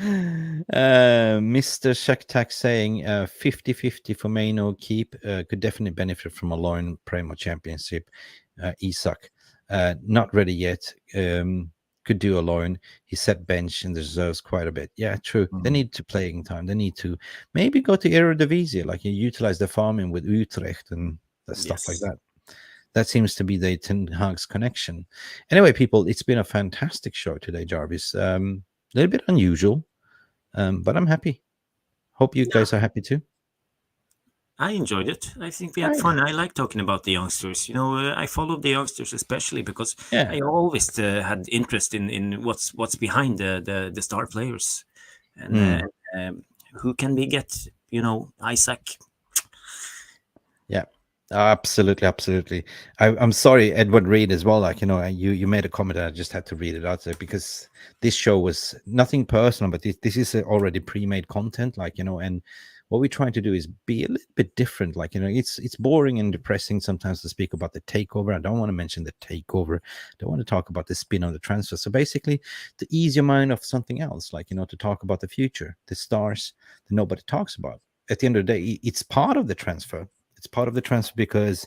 Mr. Shaktak saying 50-50 for Mainoo keep, could definitely benefit from a loan Primo Championship. Isak, not ready yet. could do alone. He set bench and deserves quite a bit. Yeah, true. They need to playing time. They need to maybe go to Eredivisie, like you utilize the farming with Utrecht and the stuff like Yes. that. That seems to be the tenhag's connection. Anyway, people, it's been a fantastic show today, Jarvis. A little bit unusual, but I'm happy. Hope you guys are happy too. I enjoyed it. I think we had fun. I like talking about the youngsters. You know, I follow the youngsters especially because Yeah. I always had interest in what's behind the star players, and who can we get? You know, Isaac. Yeah, absolutely, absolutely. I'm sorry, Edward Reed as well. Like, you know, you made a comment and I just had to read it out there because this show was nothing personal, but this is already pre-made content, like, you know, and what we're trying to do is be a little bit different. Like, you know, it's boring and depressing sometimes to speak about the takeover. I don't want to mention the takeover. I don't want to talk about the spin on the transfer. So basically, to ease your mind of something else, like, you know, to talk about the future, the stars that nobody talks about. At the end of the day, it's part of the transfer. It's part of the transfer because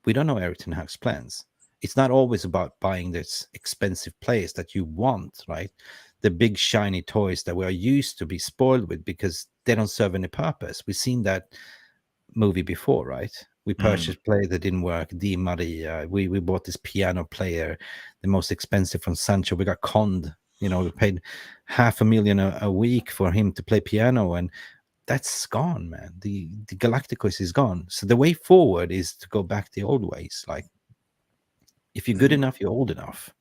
we don't know Erik ten Hag's plans. It's not always about buying this expensive players that you want, right? The big shiny toys that we are used to be spoiled with because they don't serve any purpose. We've seen that movie before, right? We purchased player that didn't work. 𝑷𝒉𝒊𝒔𝒕. We bought this piano player, the most expensive from Sancho. We got conned. You know, we paid $500,000 a week for him to play piano, and that's gone, man. The Galacticos is gone. So the way forward is to go back the old ways. Like, if you're good enough, you're old enough.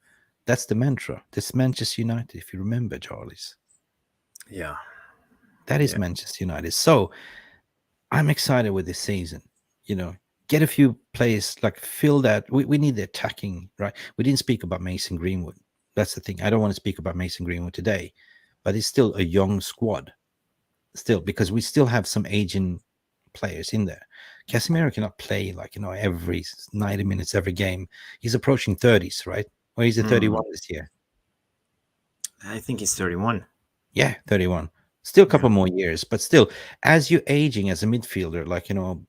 That's the mantra. This Manchester United, if you remember, Charlie's. Yeah. That is Manchester United. So I'm excited with this season. You know, get a few players, like fill that. We need the attacking, right? We didn't speak about Mason Greenwood. That's the thing. I don't want to speak about Mason Greenwood today, but it's still a young squad. Still, because we still have some aging players in there. Casemiro cannot play, like, you know, every 90 minutes, every game. He's approaching 30s, right? Or is it 31 this year? I think he's 31. Yeah, 31. Still a couple more years, but still, as you're aging as a midfielder, like, you know,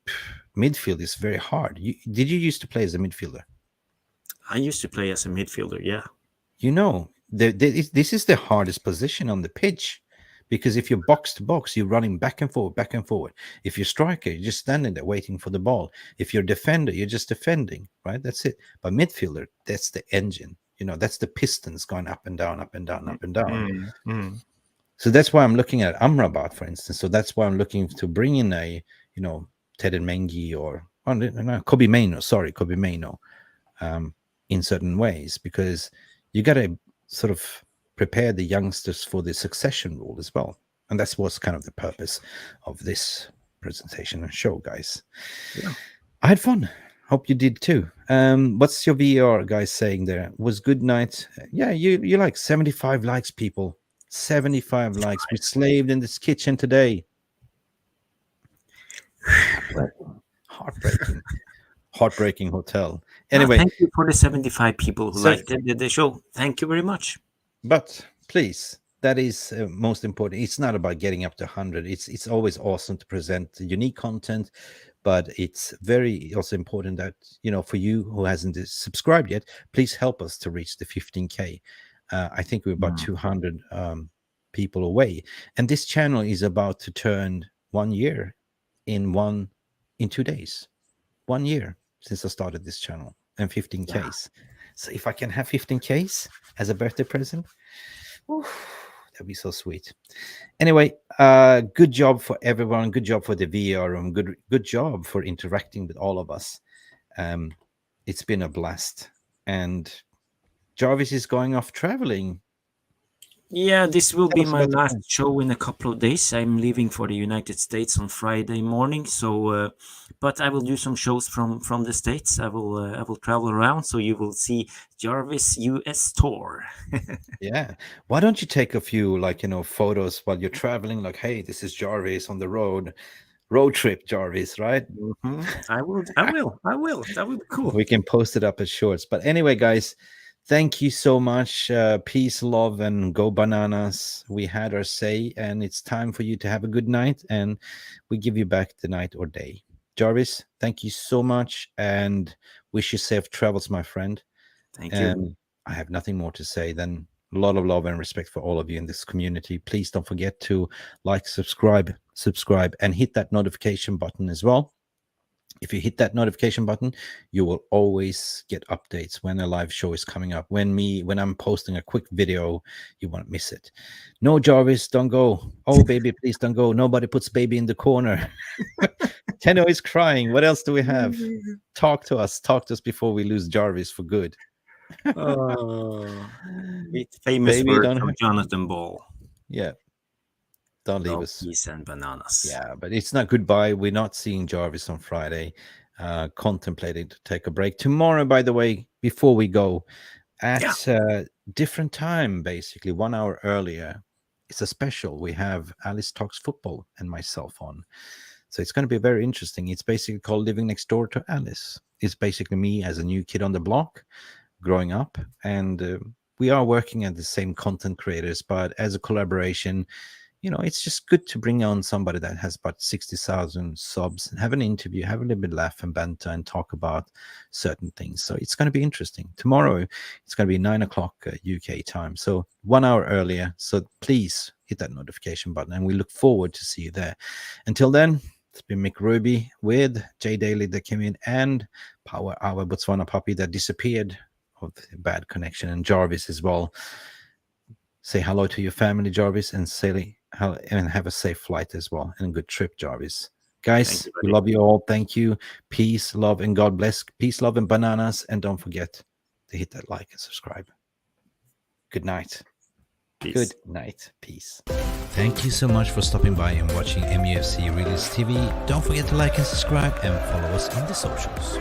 midfield is very hard. Did you used to play as a midfielder? I used to play as a midfielder, yeah. You know, this is the hardest position on the pitch. Because if you're box to box, you're running back and forward, back and forward. If you're striker, you're just standing there waiting for the ball. If you're defender, you're just defending, right? That's it. But midfielder, that's the engine. You know, that's the pistons going up and down, up and down, up and down. So that's why I'm looking at Amrabat, for instance. So that's why I'm looking to bring in a, you know, Teden Mengi or Kobbie Mainoo, in certain ways, because you got to sort of prepare the youngsters for the succession rule as well. And that's what's kind of the purpose of this presentation and show, guys. Yeah. I had fun. Hope you did too. What's your VAR guys saying there? Was good night. Yeah, you like 75 likes, people. 75 likes. We slaved in this kitchen today. Heartbreaking hotel. Anyway, thank you for the 75 people who liked the show. Thank you very much. But please, that is most important. It's not about getting up to 100. It's always awesome to present unique content, but it's very also important that, you know, for you who hasn't subscribed yet, please help us to reach the 15K. I think we're about 200 people away, and this channel is about to turn 1 year in 2 days. 1 year since I started this channel, and 15Ks. Yeah. So if I can have 15Ks as a birthday present, that'd be so sweet. Anyway, good job for everyone. Good job for the VAR Room. Good job for interacting with all of us. It's been a blast. And Jarvis is going off traveling. Yeah, this will be my last show in a couple of days. I'm leaving for the United States on Friday morning. So, but I will do some shows from the States. I will travel around, so you will see Jarvis US tour. Yeah. Why don't you take a few, like, you know, photos while you're traveling? Like, hey, this is Jarvis on the road trip, Jarvis, right? I will. That would be cool. We can post it up as shorts. But anyway, guys, thank you so much. Peace, love, and go bananas. We had our say, and it's time for you to have a good night, and we give you back the night or day. Jarvis, thank you so much, and wish you safe travels, my friend. Thank you. I have nothing more to say than A lot of love and respect for all of you in this community. Please don't forget to like, subscribe, and hit that notification button as well. If you hit that notification button, you will always get updates when a live show is coming up. When I'm posting a quick video, you won't miss it. No, Jarvis, don't go. Oh, baby, please don't go. Nobody puts baby in the corner. Tenno is crying. What else do we have? Talk to us before we lose Jarvis for good. Famous Baby, word don't from have- Jonathan Ball. Yeah. Don't leave No us. peas and bananas. Yeah, but it's not goodbye. We're not seeing Jarvis on Friday. Contemplating to take a break. Tomorrow, by the way, before we go, at different time, basically 1 hour earlier, it's a special. We have Alice Talks Football and myself on. So it's going to be very interesting. It's basically called Living Next Door to Alice. It's basically me as a new kid on the block, growing up. And we are working at the same content creators, but as a collaboration, you know, it's just good to bring on somebody that has about 60,000 subs and have an interview, have a little bit laugh and banter and talk about certain things. So it's going to be interesting. Tomorrow, it's going to be 9 o'clock UK time. So 1 hour earlier. So please hit that notification button and we look forward to see you there. Until then, it's been Mick Ruby with J Daly that came in and our Botswana Papi that disappeared of the bad connection, and Jarvis as well. Say hello to your family, Jarvis, and have a safe flight as well and a good trip, Jarvis. Guys, we love you all. Thank you. Peace, love, and God bless. Peace, love, and bananas. And don't forget to hit that like and subscribe. Good night. Peace. Good night. Peace. Thank you so much for stopping by and watching MUFC Realist TV. Don't forget to like and subscribe and follow us on the socials.